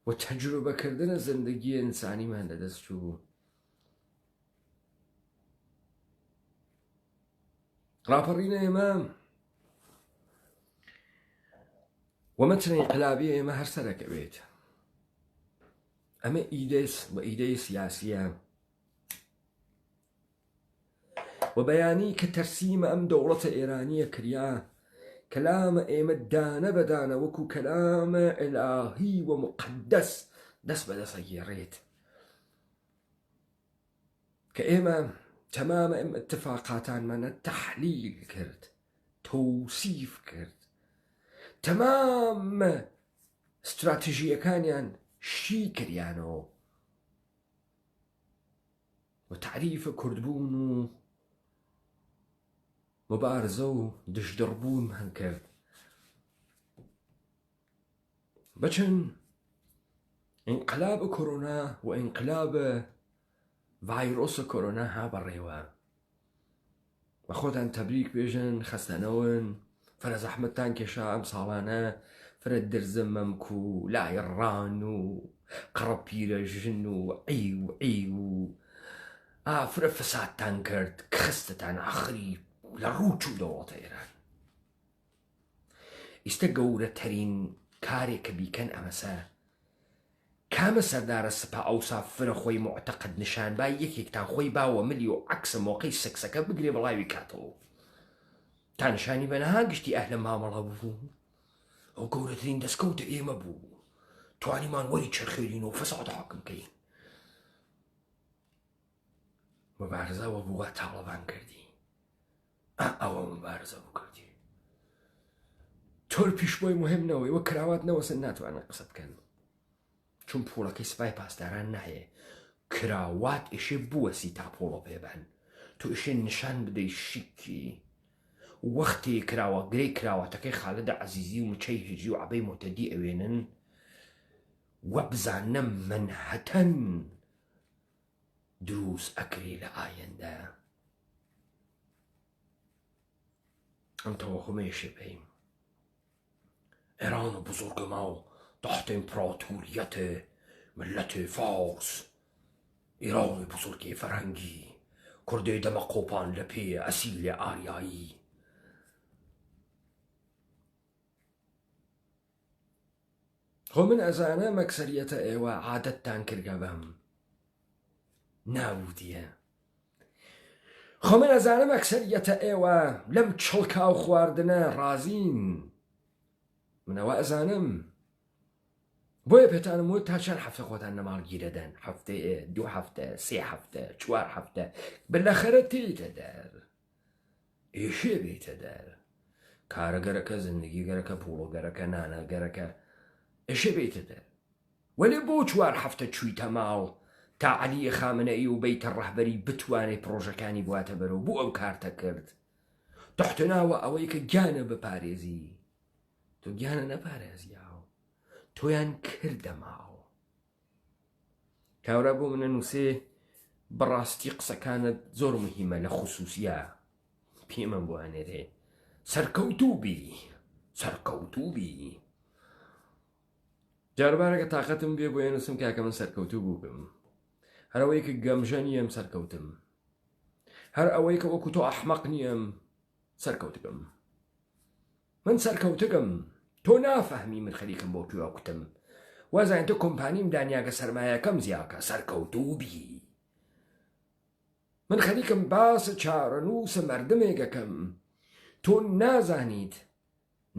و تەجروبەکردنە زەندەگیە ئینسانیمان لەدەست چوو ڕاپەڕینە ئێمە و مەتنە ئینقلابیە ئێمە هەر سەرەکەوێت ئەمە ئیدەی سیاسیە و بەیانی کە تەرسیمە ئەم دەوڵەتە ئێرانیە کریا کەلامە ئێمە دانە بەدانە وەکو کەلامە ئیلاهی و مقدەس دەست بەدەستە گێڕێت کە ئێمە تەمامە ئەم اتفاقاتانمانە تەحلیل کرد تەوسیف کرد تەمامە استراتیژیەکانیان شی کریانەوە و تعریفە کوردبوون و مبارزە و دژدڕبوونمان کرد بەچەند ئینقلاب کۆرۆنا و ئینقلاب ڤایرۆسە کۆرۆنا ها بەڕێوە بە خۆتان تەبریک بێژن خەستەنەون فرە زەحمەتتان کێشا ئەم ساڵانە فرە درزە مەمک و لایڕان و قڕە پیرەژن و عی و فرە فەسادتان کرد خستتان ئاخری لە ڕوو چوو دەوڵەتە ئێران ئیستە گەورەترین کارێکە بیکەن ئەمەسە کامە سەردارە سپا ئەوسا فرە خۆی معتەقد نیشان با یەکێکتان خۆی باوە ملی و عەکسە مۆقەی سەکسەکە بگرێ بەڵاوی کاتەوە تا نیشانی بەنەها گشتی ئەهلە مامەڵە بوو ئەو گەورەترین دەستکەوتە ئێمە بوو توانیمان وەری چرخێنین و فەساد حاکم بکەین مبارزەوە بووە تاڵەبان کردی ئەوە مبارزە بوو کردی تۆر پیشبۆی مهم نەوەی وە کراوات نەوەسن ناتوانن قسە بکەن چون پوڵەکەی سپای پاسداران نایە کراوات ئیشێ بووەسی تا پۆڵۆ پێبەن تو ئیشێ نیشان بدەی شیکی وەختی کراوە گرەی کراواتەکەی خالدە عەزیزی و مچەی هجی و عەبەی مۆتەدی ئەوێنن وە بزانە منهەتەن دروست ئەکرێ لە ئایەندە ئەم تەوەخمەیەشێ پێیم ئێران بزرگما و تحت امپراتوریەت ملت فارس ئێرانی بزرگی فەرەنگی کوردی دەمە قۆپان لە پێ ئەسیلی ئاریایی خۆ من ئەزانە مەکسەریەتە ئێوە عادەتتان کردگە بەم ناودیە خۆ من ئەزانم ئەکسەریەتە ئێوە لەم چڵکاو خواردنە ڕازین منەوە ئەزانم بۆیە پێتانم وت تا چەند هەفتە خۆتان نەماڵ گیرەدەن هەفتە 2 هەفتە 3 هەفتە 4 هەفتە بەلاخەرە تێیتە دەر ئێشێ بێتە دەر کارەگەرەکە زندگیگەرەکە پوڵۆگەرەکە نانەگەرەکە ئێشێ بێتە دەر وەلێ بۆ 4 هەفتە چوویتە ماڵ تا عەلی خامنەئی و بەیتە ڕەهبەری بتوانێت پرۆژەکانی بواتە بەرەو بۆ ئەو کارتە کرد تەحتەناوە ئەوەی کە گیانە بپارێزی تۆ گیانە نەپارێزیاوە تۆیان کردە ماوە کاورا بۆ منە نووسێ بەڕاستی قسەکانت زۆر مهمە لە خصوصیە پێمەم بوانێرێ سەرکەوتوبی جاربارەکە تااقەتم بێ بۆ نووسم کاکە من سەرکەوتوو بووبم هەر ئەوەی کە گەمژە نیەم سەرکەوتم هەر ئەوەی کە وەکو تۆ ئەحمەق نیەم سەرکەوتگەم من سەرکەوتگەم تۆ نافەهمی من خەریکم بۆ کوێوە کوتم وازانین تۆ کۆمپانیم دانیاگە سەرمایەکەم زیاکە سەرکەوتوبی من خەریکم باسە چارەنووسە مەردمێکەکەم تۆ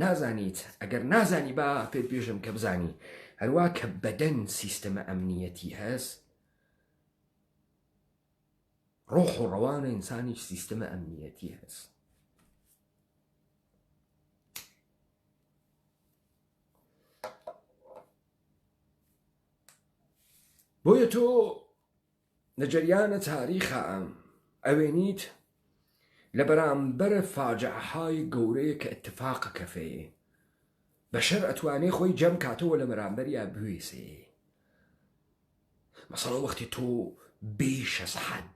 نازانیت ئەگەر نازانی با پێت بێژم کە بزانی هەروە کە بەدەن سیستەمە ئەمنیەتی هەست ڕۆح و ڕەوانە ئینسانیش سیستەمە ئەمنیەتی هەست بۆیە تۆ لە جەریانە تاریخە ئەوێنیت لە بەرامبەر فاجعەهای گەورەیە کە ئەتفاقە کەفەیە بەشەر ئەتوانێ خۆی جەم کاتەوە لە بەرامبەریە بوێسێ. مەسەڵەن وەختی تۆ بیش ئەز حەد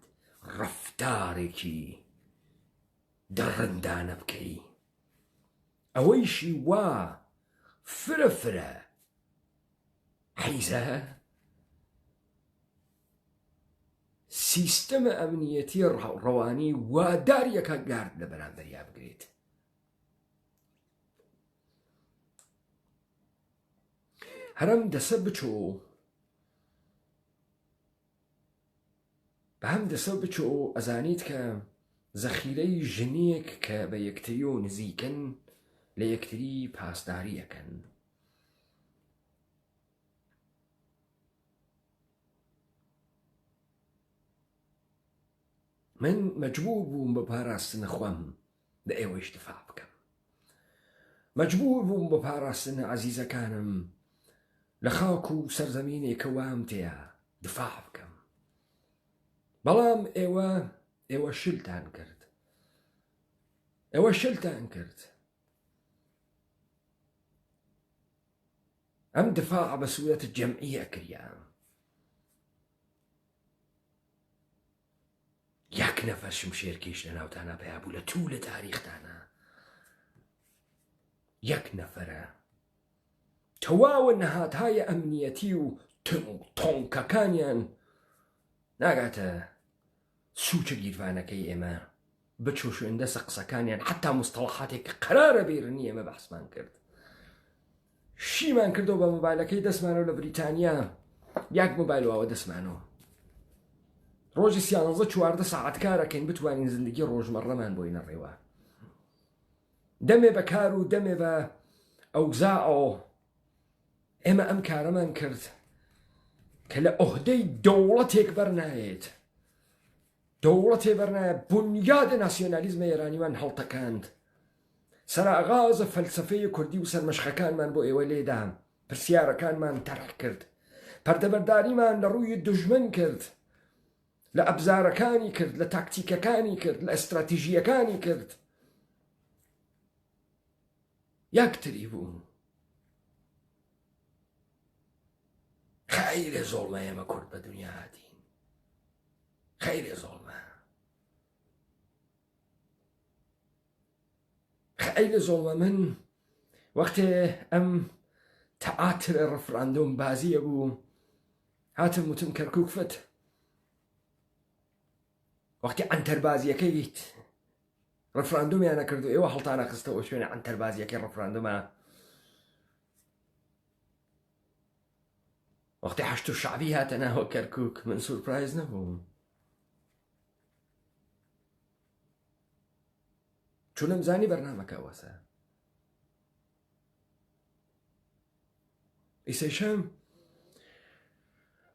ڕەفتارێکی دەڕەندانە بکەی، ئەوەیشی وا فرە حیزە سیستەمە ئەمنیەتی ڕەوانی واداریەکە گارد لە بەرامبەریا بگرێت. هەرم دەسە بچۆ بە هەم دەسە بچۆ ئەزانیت کە زەخیرەی ژنێک کە بە یەکتری و نزیکن لە یەکتری پاسداریەکەن. من مەجبوور بووم بە پاراستنە خۆم لە ئێوەش دفاع بکەم، مەجبوور بووم بە پاراستنە عەزیزەکانم لە خاک و سەرزەمینێکە وام تێیە دفاع بکەم. بەڵام ئێوە شلتان کرد، ئێوە شلتان کرد. ئەم دفاع بە سوورەت جەمعیە کریە. یەک نەفەر شمشێرکێش لە ناوتانە پیا بوو لە توو لە تاریختانە، یەک نەفەرە. تەواوە نەهاتهای ئەمنیەتی و تۆنکەکانیان ناگاتە سوچە گیرفانەکەی ئێمە بچۆ شوێندە قسەکانیان، حتا مستەڵەحاتێک قەرارە بێرنی ئێمە بەحسمان کرد. شیمان کردەوە بە مۆبایلەکەی دەستمانەوە لە بریتانیا، یەک مۆبایلەوە دەستمانەوە ڕۆژی 13-14 ساعت کارەکەین بتوانین زندگی ڕۆژمەڕەمان بۆینە ڕێوە. دەمێ بە کار و دەمێ بە ئەوزاعەوە ئێمە ئەم کارەمان کرد کە لە ئۆهدەی دەوڵەتێک بەرنایێت، دەوڵەتێ بەرنایە بنیادە ناسیۆنالیزمە ئێرانیمان هەڵتەکاند. سەرئاغازە فەلسەفەی کوردی و سەرمەشقەکانمان بۆ ئێوە لێدام، پرسیارەکانمان تەرح کرد، پەردەبەرداریمان لە ڕووی دوژمن کرد، لە ئەبزارەکانی کرد، لە تاکتیکەکانی کرد، لە ئەستراتیژیەکانی کرد. یەکتری بوون. خەیرێ زۆڵمە ئێمە کورد بە دنیا هاتین، خەیرێ زۆڵمە، خەیرێ زۆڵمە. من وەختێ ئەم تەعاترە ڕەفراندۆم بازیە بوو، هاتم وتم کەرکووک فت، وەختی ئەنتەربازیەکەیت ڕەفراندۆمیانە کردو، ئێوە هەڵتانە خستەوە شوێنە ئەنتەربازیەکەی ڕەفراندۆمە. وەختی حەشت و شعبی هاتە ناوە کەرکووک، من سورپرایز نەبووم، چونم زانی بەرنامەکە وەسە. ئیسەیشەم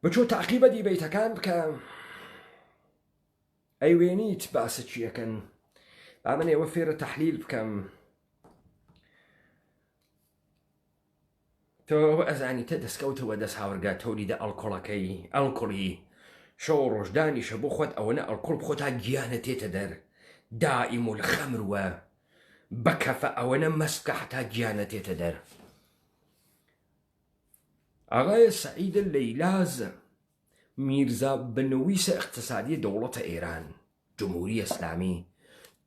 بچۆ تاقیبە دیبەیتەکان بکە، ئەیوێنیت باسە چیەکەن، با من ئێوە فێرە تەحلیل بکەم. تۆ ئەزانیتە دەستکەوتەوە دەست هاوڕگا تۆلیدە ئەڵکۆڵەکەی ئەڵکۆڵی شەو ڕۆژدانیشە بۆ خۆت ئەوەنە ئەڵکۆڵ بخۆ تا گیانە تێتە دەر، دائیم الخەمروە بەکەفە ئەوەنە مەسکە حتا گیانە تێتە دەر. ئاغای سەعید لەیلاز میرزا بنویسە اقتصادی دەوڵەتە ئێران جمهوری ئەسلامی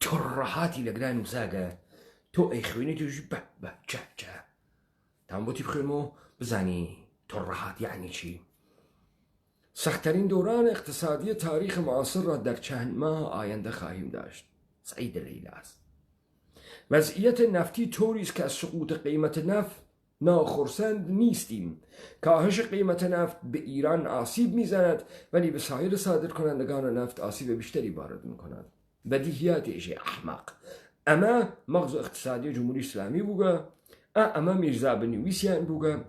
تڕەهاتی لە گران وزاگە، تۆ ئەی خوێنی توژ بە چە تام بۆتی بخوێنمەوە بزانی تڕەهات یعنی چی. سەختترین دوران اقتصادی تاریخ معاصر را در چند ماه آینده خواهیم داشت. سعید لیلاز. وضعیت نفتی طوری است که از سقوط قیمت نفت ناخرسند نیستیم. کاهش قیمت نفت به ایران آسیب میزند ولی به سایر صادرکنندگان نفت آسیب بیشتری وارد میکند. بدیهیات ایش احمق. اما مغز اقتصادی جمهوری اسلامی بوده، اما میرزا بنویسیان بوده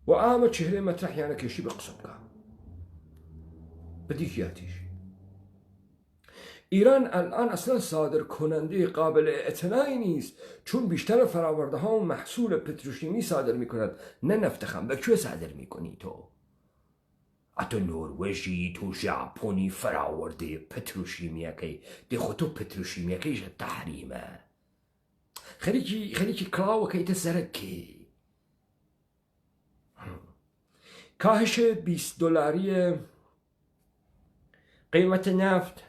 و اما چهره مطرح یعنی کشی به قسم که بدیهیاتیش. ایران الان اصلا صادر کننده قابل اعتنایی نیست، چون بیشتر فراورده ها محصول پتروشیمی صادر می کند، نه نفت خام. به چه صادر می کنی تو؟ ئەتۆ نۆروەژی تۆ ژاپۆنی فراوەردێ پتروشیمیەکەی دێخۆ تۆ پتروشیمیەکەیشە تەحریمە خەریکی کڵاوەکەیتە سەرەکێ کاهش 20 دلاری قیمت نفت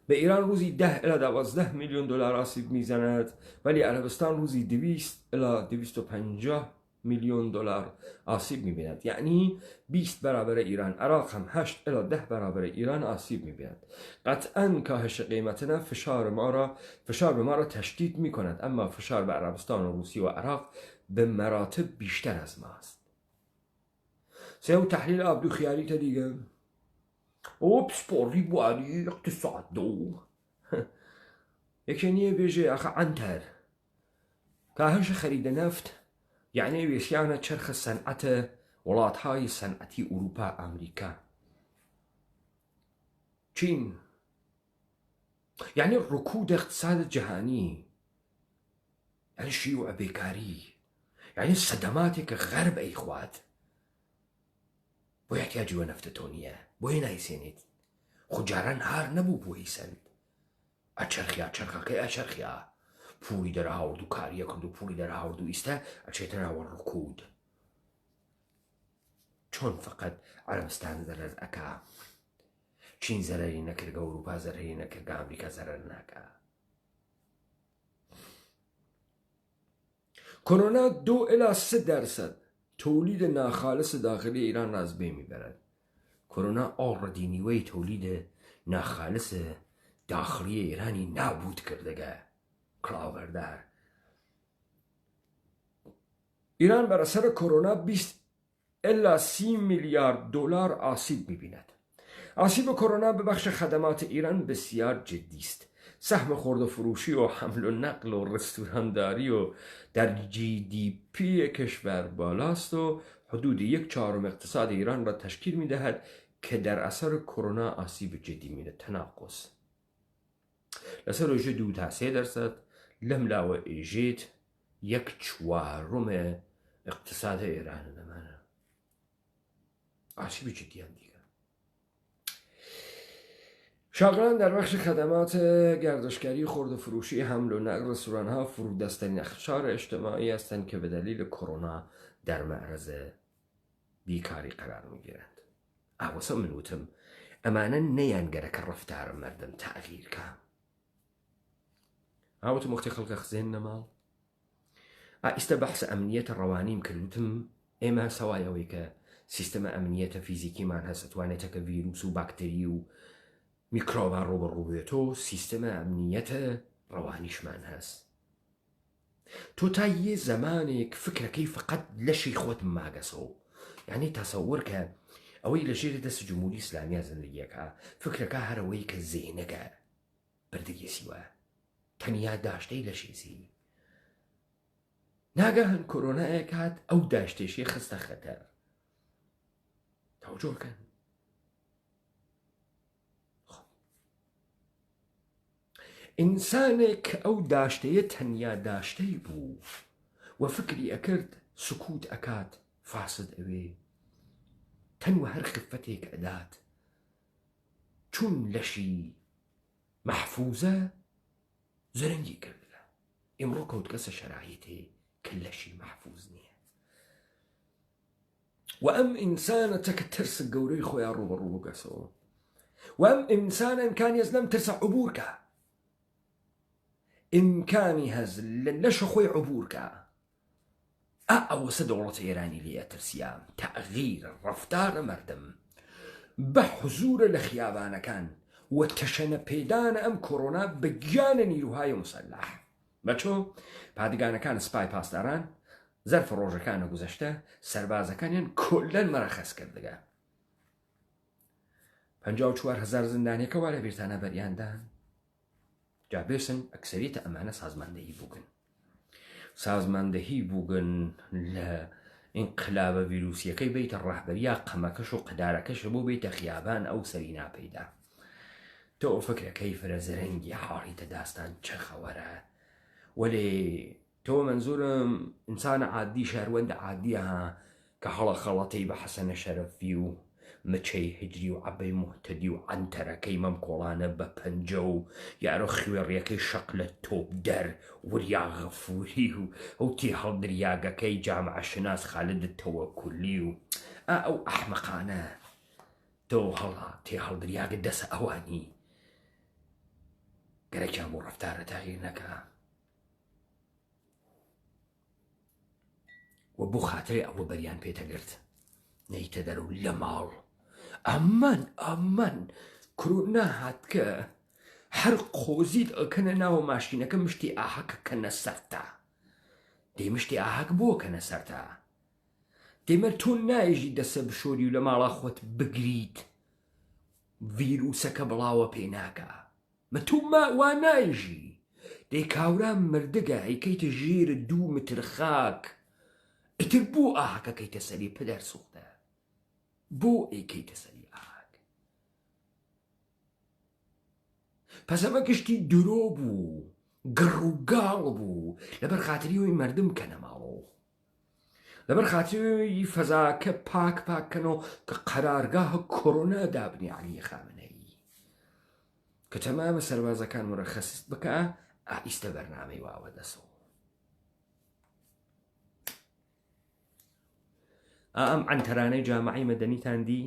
به ایران روزی 10 الی 12 میلیون دلار آسیب میزند ولی عربستان روزی 200 الی 250 میلیون دلار آسیب میبیند یعنی 20 برابر ایران عراق هم 8 الی 10 برابر ایران آسیب میبیند قطعا کاهش قیمت نفت فشار به ما را تشدید میکند اما فشار به عربستان و روسیه و عراق به مراتب بیشتر از ماست سيو تحليل أبدو خيالي تديقا أوبس بوري بوالي اقتصاد دو يكنيه بيجي أخا عنتر كاهش خريد نفت يعني بيشيانا تشرخ الصنعة ولات هاي صنعتي أوروبا أمريكا چين يعني الركود اقتصاد الجهاني يعني شيوع بيكاري يعني الصدمات كغرب أي إخوات بۆ احتیاجی وە نەفتە تۆ نییە بۆیە نایسێنێت خجاران هار نەبوو بۆی سند ئەچەرخیا چەرخەکەی ئەچەرخیا پولی دەرهاورد و کاریە کرد و پولی دەرهاورد و ئیستا ئەچێتە ناوە ڕکود چۆن فقط عەرەبستان زەرەر ئەکا چین زەرەری نەکردگە ئەوروپا زەرەری نەکردگە ئەمریکا زەرەر ناکا کۆرۆنا 2 إلى 3% تولید ناخالص داخلی ایران را از بین میبرد. کرونا آردی نیوی تولید ناخالص داخلی ایرانی نابود کردگه. کلاوردار ایران بر اثر کرونا 20 الی 30 میلیارد دلار آسیب میبیند. آسیب کرونا به بخش خدمات ایران بسیار جدی است. سهم خرد و فروشی و حمل و نقل و رستورانداری و در GDP کشور بالاست و حدود 1/4 اقتصاد ایران را تشکیل می دهد که در اثر کرونا آسیب جدی می دهد. تناقص لسر اوجه 2-3% لملا و ایجیت 1/4 اقتصاد ایران نمانه آسیب جدی هم دیگه. شاغلان در بخش خدمات گردشگری خرد و فروشی حمل و نقل رستوران‌ها فرودست‌ترین اقشار اجتماعی هستند که به دلیل کرونا در معرض بیکاری قرار می‌گیرند. اواسا منوتم امانه نیانگره که رفتار مردم تغییر که اوتم وقتی خلق خزین نمال است بحث امنیت روانیم کردم اما سوایوی که سیستم امنیت فیزیکی من هست توانه که ویروس و باکتری و میکروبا رو تو سیستم امنیت روانیشمان هست. تو تا یه زمانی که فکرکی فقط لشی خود ماگسو یعنی تصور که اوی لشی دست جمهوری اسلامی زندگی که فکرکه هر اوی که زینگه بردگی سیوه تنیا داشته لشی سی ناگهان کرونا اکاد او داشتهشی خسته خطر توجه کن. إنسانك أو داشتي تنيا داشتي بو وفكري أكرد سكوت أكاد فاسد أوي تنوى هر خفتك أدات چون لشي محفوظة زرنجي كردلا إمرو كود كسا شرايتي كلشي محفوظ نيه وأم إنسانة ترس القوري خويا روبا قسو وأم إنسانا كان يزلم ترسع عبورك إمكاني هزل لش خوي عبورك أوس دولة إيراني لي ترسيام تغيير الرفتار مردم بحضور الخيابان كان وتشن بيدان أم كورونا بجان نيروهاي مسلح بچو پادگان كان سپای پاسداران ظرف روزکان گذشته سربازکان کلن مرخص کردگه 54,000 زندانی که ولی بیرتانه بریاندن جابرسن أكثرية أمانة سازماندهی بوغن لإنقلاب فيروسيا كي بيت الرهبرية قمكش وقداركش بو بيت خيابان أو سرينا بيدا تو فكرة كيف رزرنجي حاريت داستان چخورة ولي تو منظور إنسان عادي شهروند عاديها کە هەڵە خەڵەتەی بە حەسەنە شەرەفی و مچەی هجری و عەبەی موحتەدی و عەنتەرەکەی مەم کۆڵانە بە پەنجە و یارۆ خوێڕیەکەی شەق لە تۆپ دەر وریا غەفووری و ئەو تێ هەڵدریاگەکەی جامعە شناس خالد تەوەکولی و ئەو ئەحمەقانە تۆ هەڵا تێ هەڵدریاگە دەسە ئەوانی گەرەکیان بۆ ڕەفتارە تاغیر نەکا و بۆ خاترێ ئەوە بەریان پێتەگرت نەیتە دەرەوە لە ماڵ ئەمان کرۆ ناهات کە هەر قۆزیت ئەکەنە ناوە ماشینەکە مشتی ئاهەکە کەنە سەرتا دەی مشتی ئاهەک بۆ کەنە سەرتا دەیمە تۆ نایژی دەسە بشۆری و لە ماڵا خۆت بگریت ڤیرۆسەکە بڵاوە پێ ناکە مە تۆ وا نایژی دەی کاوران مردگە ئەیکەیتە ژێر 2 متر خاک ئیتر بۆ ئاهەکەکەیتە سەری پدەر سوختە بۆ ئەیکەیتە سەری ئاهەک پەس ئەمە کشتی درۆ بوو گڕ و گاڵ بوو لەبەر خاتری ئەوی مردم کەنە ماڵۆ لەبەر خاتری فەزاکە پاک پاککەنەوە کە قەرارگاهە کۆڕۆنا دابنی عەلی خامنەئی کە تەمامە سەربازەکان مڕەخەست بکە ئائیستە بەرنامەی واوە دەسەوە ئەم عەنتەرانەی جامعەی مەدەنیتان دی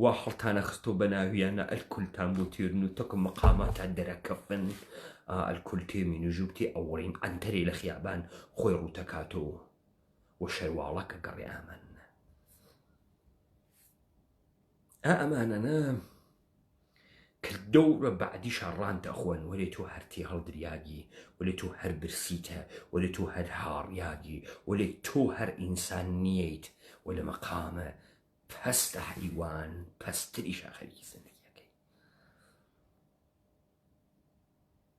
وا هەڵتانە خستۆ بە ناویانە ئەلکولتان بۆ تێرن و تۆکە مەقاماتان دەرەکەفن ئەلکول تێمی نوژوبتی ئەوڕیم عەنتەری لە خیابان خۆی ڕووتەکاتەوە و شەرواڵەکە گەڕێ ئامن ئەمانەنە کە دەورە بەعدی شەڕانتە خۆن وەلێ تۆ هەرتی هەڵدریاگی وەلێ تۆ هەر برسیتە وەلێ تۆ هەر هاڕیاگی وەلێ تۆ هەر ئینسان نییت و لە مەقامە پەستە حەیوان پەستری شاخەری زندگیەکەی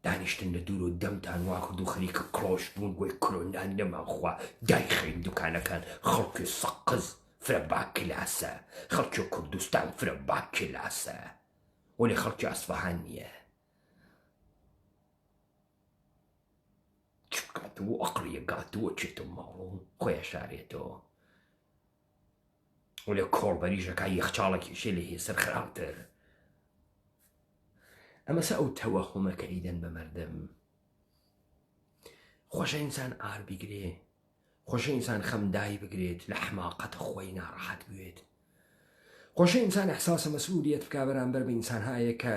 دانیشتن لە دوور و دەمتان وا کرد و خەریکە کڵۆش بوون گوێی کلۆندان نەماخوا دایخین دوکانەکان خەڵکی سەقز فرە با کلاسە خەڵکی کوردستان فرە با کلاسە وەلێ خەڵکی ئەسفەهان نییە چ بکاتەوە ئەقڵیە گاتەوە چێتە ماڵ و خۆیە شارێتەوە وەلێ کۆڵبەریژەکە یەخچاڵێکیشێ لە هێسەر خراپتر ئەمەسە ئەو تەوەهومەکە ئیدەن بە مەردم خۆشە ئینسان ئار بیگرێ خۆشە ئینسان خەمدای بگرێت لە حماقەتە خۆی ناڕەحەت بوێت خۆشە ئینسان ئەحساسە مەسئولیەت بکا بەرامبەر بە ئینسانهایە کە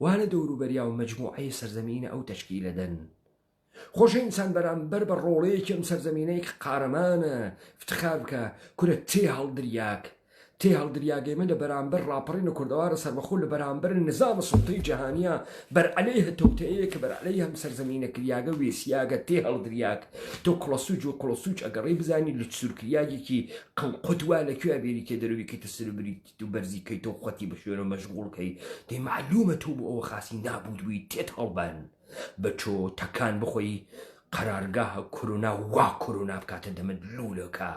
وانە دەوروبەریا و مەجموعەی سەرزەمینە ئەو تەشکیلە دەن خۆشە ئینسان بەرامبەر بە ڕۆڵەیەکی ئەم سەرزەمینەی کە قارەمانە افتخار بکە کورە تێ هەڵدریاگەی من لە بەرامبەر ڕاپەڕینە کوردەوارە سەربەخۆ لە بەرامبەر نظامە سوڵتەی جەهانیە بەرعەلەیە تەوتەیە کە بەرعەلەی هەم سەرزەمینە کریاگە وێسیاگە تێ هەڵدریاگ تۆ کڵەسوج و کڵەسوج ئەگەڕێی بزانی لە سوورکریاگێکی قوتوا لەکوێ بێریکە دەرویکەیتە سەربریت و بەرزیکەی تۆ خۆتی بە شوێنە مەشغوڵکەی دەی معلومە تۆ بۆ ئەوە خاسی نابوودوی تێت هەڵبان بەچۆ تەکان بخۆی قەرارگاهە کۆرۆنا وا کۆرۆنا بکاتە دەمت لوولەکە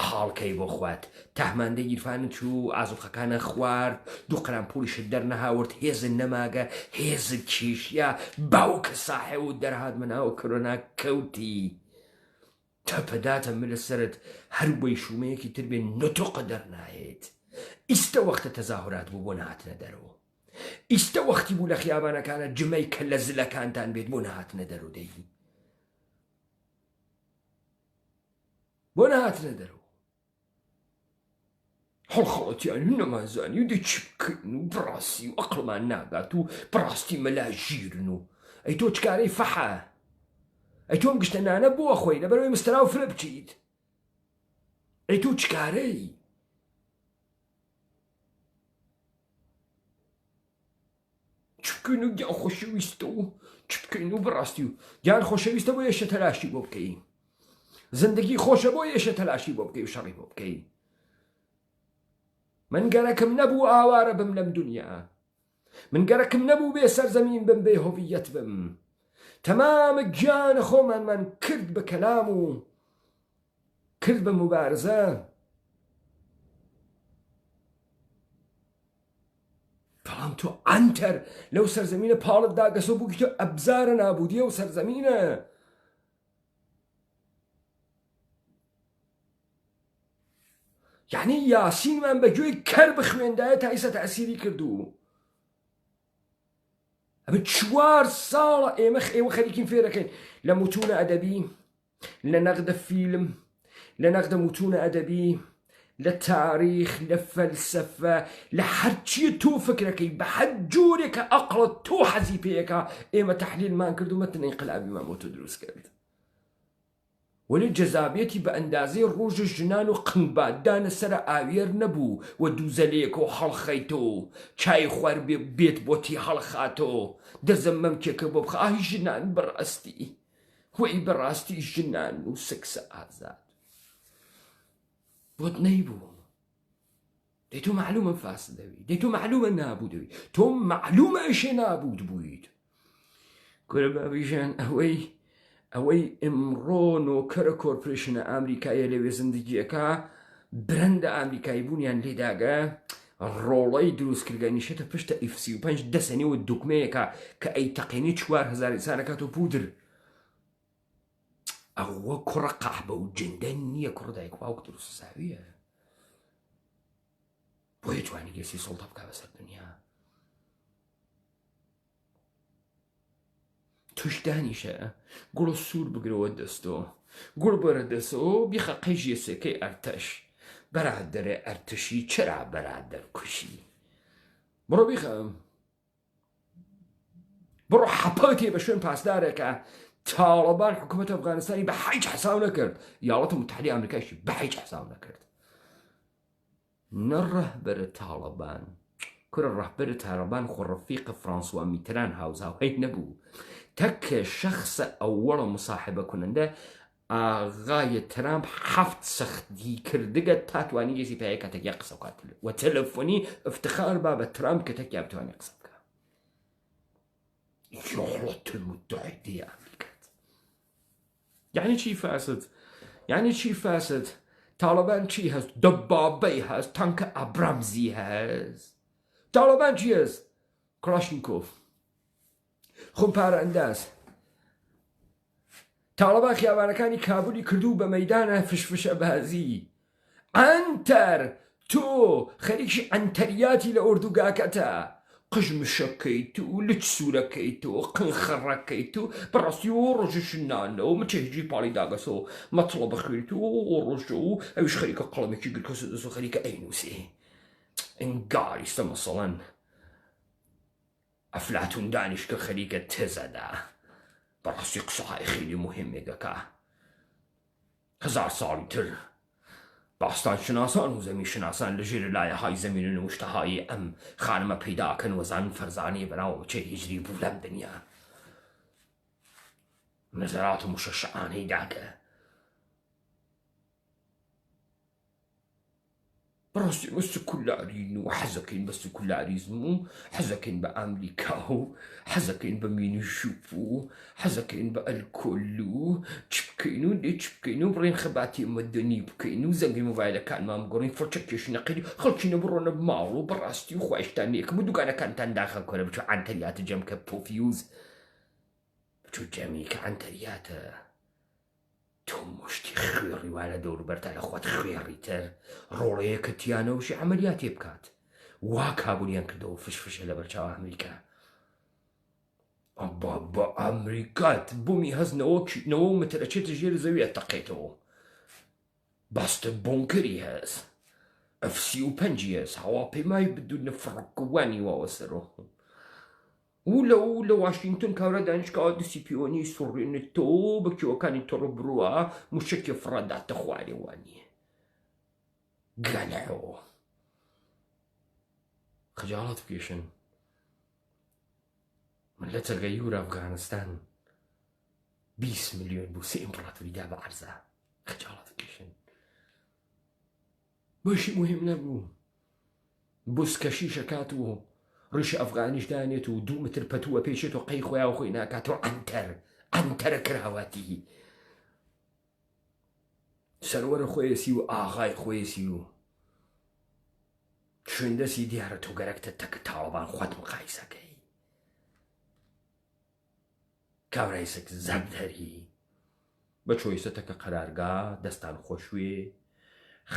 حاڵکەی بۆ خوات تاهماندەی گیرفانت چوو ئازوقەکانە خوارد دوو قەرامپۆلیشت دەرنەهاورد هێزن نەماگە هێزت کیشیا باوکە ساحێ و دەرهات مناوە کۆرۆنا کەوتی تەپەداتە من لەسەرت هەر بۆی شومەیەکی تر بێن نۆتۆقە دەرنایێت ئیستە وەختە تەزاهورات بوو بۆ نهاتنە دەرەوە ئیستە وەختی بوو لە خیابانەکانە جمەی کە لە زلەکانتان بێت بۆ نهاتنە دەرەوە دەی بۆ نهاتنە دەرەوە هەڵخەڵەتیان نەمازانی و دەی چی بکەین و بڕاستی و ئەقڵمان ناگات و بڕاستی مەلا ژیرن و ئەی تۆ چکارەی فەحە ئەی تۆم گشتە نانە بۆ خۆی لەبەرەوەی مستراو فرە بچیت ئەی تۆ چکارەی چ بکەین و گیان خۆشەویستە و چ بکەین و بڕاستی و گیان خۆشەویستە بۆ یەشە تەلاشی بۆ بکەین زندگی خۆشە بۆ یەشە تەلاشی بۆ بکەی و شەڕی بۆ بکەی من گەرەکم نەبوو ئاوارە بم لەم دنیا من گەرەکم نەبوو بێ سەرزەمین بم بێ هۆڤیەت بم تەمامە گیانە خۆمانمان کرد بە کەلام و کرد بە مبارزە بەڵام تۆ ئەنتەر لەو سەرزەمینە پاڵت داگەسە بووکی تۆ ئەبزارە نابودیە و سەرزەمینە یعنی یاسینمان بەگوێی کەر بخوێندایە تا ئێستا تەئسیری کردو. ئەمە 4 ساڵە ئێوە خەریکین فێرەکەین لە متونە ئەدەبی، لە نەقدە فیلم، لە نەقدە متونە ئەدەبی، لە تاریخ، لە فەلسەفە، لە هەرچیە تۆ فکرەکەی بە هەر جۆرێکە ئەقڵت تۆ حەزی پێیەکە ئێمە تەحلیلمان کرد و مەتن ئینقلابیمان بۆ تۆ دروست کرد. ولی جەزابێتی بە ئەندازەی ڕۆژە ژنان و قنگباددانە سەرە ئاوێر نەبوو و دووزەلەیەک و هەڵخەیتۆ چای خوار بێت بۆتی هەڵخاتۆ دەزەم مەمکێکە بۆ بخە ئاهی ژنان بەڕاستی وەی بەڕاستی ژنان و سەکسە ئازاد بۆت نەیبوو. دەی تۆ معلومە فاسدەوی، دەی تۆ معلومە نابوودەوی، تۆ معلومە ئەشێ نابوود بوویت. کورە بابیژان ئەوەی ئەمڕۆ نۆکەرە کۆرپۆریشنە ئامریکایە لەوێ زندگیەکە برەندە ئامریکایی بوونیان لێداگە ڕۆڵەی دروستکردنیشێتە پشتە F-35 دەسەنیوە دوکمەیەکە کە ئەی تەقینی 4,000 ئینسانەکات و پودر. ئەوە کوڕە قەحبە و جندە نییە، کوڕ دایکواوک دروست ساویە بۆیە توانی گەسی سڵتە بکا بەسەر دنیا. توش دانیشە گوڵ سوور بگرەوە دەستۆ گوڵ بەرە دەستەوە بیخە قەیژیە سێکەی ئەرتەش بەرادەرێ ئەرتشی چرا بەرادەر کوشی بڕۆ بیخەم بڕۆ حەپەتێ بە شوێن پاسدارێکە تاڵەبان حکوومەت ئەفغانستانی بە هیچ حساو نەکرد، یاڵەتە متحدی ئەمریکایشی بە هیچ حساو نەکرد. نەڕەهبەرە تاڵەبان کورە ڕەهبەرە تاڵەبان خۆ ڕەفیقە فرانسوا میتران هاوزاوهەی نەبوو. تەکە شەخصە ئەوەڵە مصاحبە کونەندە ئاغایە ترامپ 7 سەختی کردگە تا توانی گەزی پایە کە تەکیا قسە بکات و تەلەفۆنی افتخار با بە ترامپ کە تەکیا بتوانێ قسە بکات. یۆڵەت المتحدە ئەمریکات یعنی چی فاسد؟ یعنی چی فاسد؟ تاڵەبان چی هەست؟ دەبابەی هەست، تانکە ئابرامزی هەست. تاڵەبان چی هەست؟ کلاشنکۆف، خۆمپارە ئەنداز. تاڵەبان خیابانەکانی کابولی کردو بە مەیدانە فشفشە بازی. ئەنتەر تۆ خەریکی ئەنتەریاتی لە ئۆردوگاکەتە، قژمشەکەیت و لچ سوورەکەیت و قنخەڕەکەیت و بەڕاستی و ڕۆژە شنانە و مچێژی پاڵی داگەسە و مەتڵە بەخوێت و ڕۆژە و ئەویش خەریکە قەڵەمێکی گرکەسە دەست و خەریکە ئەینووسێ. ئەنگاریستە مەسەڵەن ئەفلاتون دانیشکە خەریکە تێزەدا بەڕاستی قسەهای خیلی مهمێگەکە. 1000 ساڵی تر باستان شناسان و زەمی شناسان لەژێر لایەهای زەمین و نوشتەهای ئەم خانمە پەیداکەن وەزان فەرزانی بەناو چێ هیجری بوو لەم دنیا. نەزەرات و مشەشعانەی داکە بەڕاستی بە سکولارین و حەزەکەین بە سکولاریزم و حەزەکەین بە ئەمریکا و حەزەکەین بە مینیشوپ و حەزەکەین بە ئەلکۆل و چ بکەین و لێ چ بکەین و بڕێن خەباتی مەدەنی بکەین و زەنگی مۆبایلەکانمان بگۆڕین فڕچەکێش نەقیری خەڵکینە بڕۆنە ماڵ و بەڕاستی و خوایشتان یەکەم و دوکانەکانتان داخە کۆرە بچۆ ئەنتەریاتە جەمکە پۆفیوز بچۆ جەمی کە ئەنتەریاتە تۆ مشتی خوێڕی وانە دەوروبەرتا لە خۆت خوێڕیتر ڕۆڵەیە کە تیانەوشی عەمەلیاتێ بکات وا کابولیان کردەوە فشفشە لە بەرچاو ئەمریکا. بە ئەمریکات بوومی هەزنەوە و مترەچێتە ژێر زەویە تەقێتەوە. باستە بۆنکەری هەست، F-35 هەست، هەواپەیمای بدونە فڕکوانی واوە سەرەوە و لە واشنگتن کاورە دانیشکاوە دەستی پیۆنی سوڕێنێتەوە بە کێوەکانی تۆڕە بڕوە موشەکێ فڕەداتە خوارێوانیە گەنەوە. خەجاڵەت بکێشن من لە تەگەیور ئەفغانستان 20 ملیۆن بوو سێ ئیمپڕاتۆریدا بە عەرزە. خەجاڵەت بکێشن بۆشی مهم نەبوو بوسکەشی شەکات و ڕیشە ئەفغانیش دانێت و 2 متر پەتووە پێچێت و قەی خۆیان و خۆی ناکاتەوە ئەنتەرە کراوەتی سەروەرە خۆیەسی و ئاغای خۆیەسی و شوێندەسی دیارە تۆ گەرەکتە تەکە تاڵەبان خۆت مقایسەکەی کاورایسەک زەبدەری بە چۆیسە تەکە قەرارگا دەستان خۆشوێ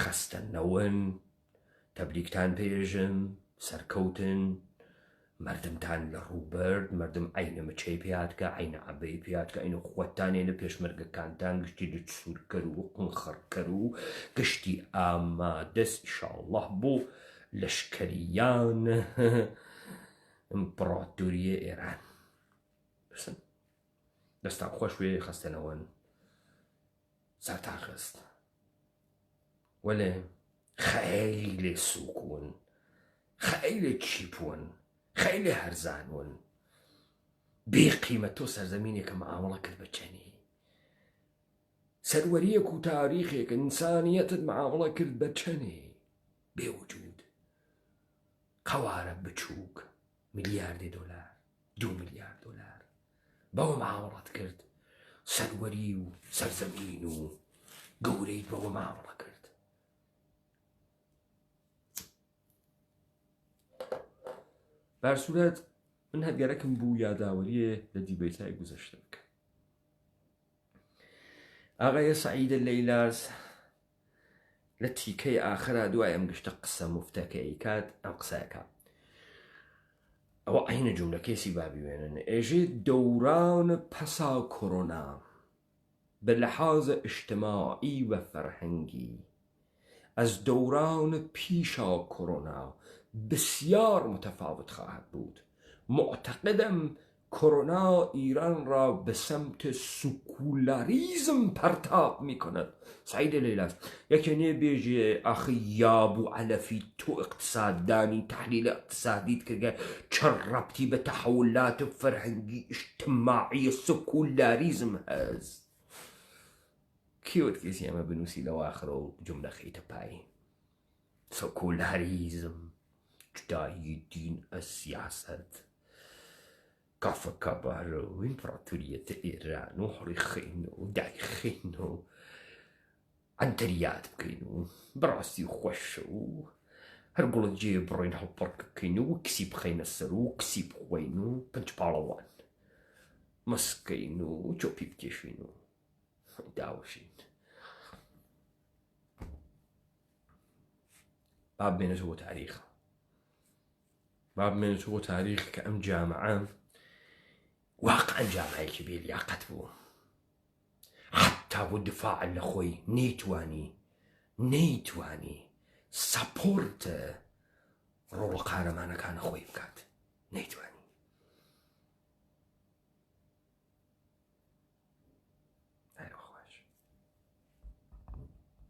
خەستەنەوەن تەبریکتان پێژم سەرکەوتن مردمتان لە ڕووبەرد مردم عینە مچەی پێاتکە عینە عەبەی پێاتکە عینە خۆتانێ لە پێشمەرگەکانتان گشتی دچسوورکەر و قنخەڕکەر و گشتی ئامادەست ئیشاڵڵەه بۆ لەشکریان ئیمپڕاتۆریە ئێران بسن دەستان خۆش وێ خەستەنەوەن سەرتان خست وەلێ خەیلێ سووکون خەیلێ چیپون خەیلێ هەرزانون بێ قیمەت تۆ سەرزەمینێکە معامەڵە کرد بە چەنی سەروەریەک و تاریخێک ئینسانیەتت معامەڵە کرد بە چەنێ بێوجود قەوارە بچووک ملیاردی دۆلار 2 میلیارد دۆلار بەوە معامەڵەت کرد سەروەری و سەرزەمین و گەورەیت بەوە معامەڵە کرد بەرسوورەت من هەرگەرەکم بوو یاداوەریە لە دیبەیتای گوزەشتە بکە ئاغای سەعیدە لەیلاز لە تیکەی ئاخرا دوای ئەم گشتە قسە مفتەکە ئەیکات ئەم قسەیەکە ئەوە عینە جوملەکەیسی بابی وێنن ئێژێ دەوران پەسا کۆرۆنا بە لەحاظە ئیجتیماعی و فەرهەنگی ئەز دەوران پیشا کۆرۆنا بسیار متفاوت خواهد بود معتقدم کرونا ایران را به سمت سکولاریزم پرتاب می کند سعید لیلاس یکی نبیجی آخی یابو علفی تو اقتصاد دانی تحلیل اقتصادیت که چه ربطی به تحولات فرهنگی اجتماعی سکولاریزم هست کیوت کسی اما بنوسی لو آخر و جمله خیط پایی سکولاریزم جدایی دین از سیاست کافە کابارە و ئیمپراتۆریەتە ئێران و هەڵیخین و دایخین و ئەنتەریات بکەین و بەڕاستی خۆشە و هەر گوڵت جێ بڕۆین هەڵپڕکەکەین و کسی بخەینە سەر و کسی بخۆین و پنج پاڵەوان مەسکەین و چۆپی بکێشین و داوەشین با بمێنێتەوە تاریخ با بمێنێتەوە تاریخ کە ئەم جامعە واقعا جامعەیەکی بێلیاقەت بوو حتا بۆ دفاع لە خۆی نەیتوانی سەپۆرتە ڕۆڵە قارەمانەکانە خۆی بکات نەیتوانی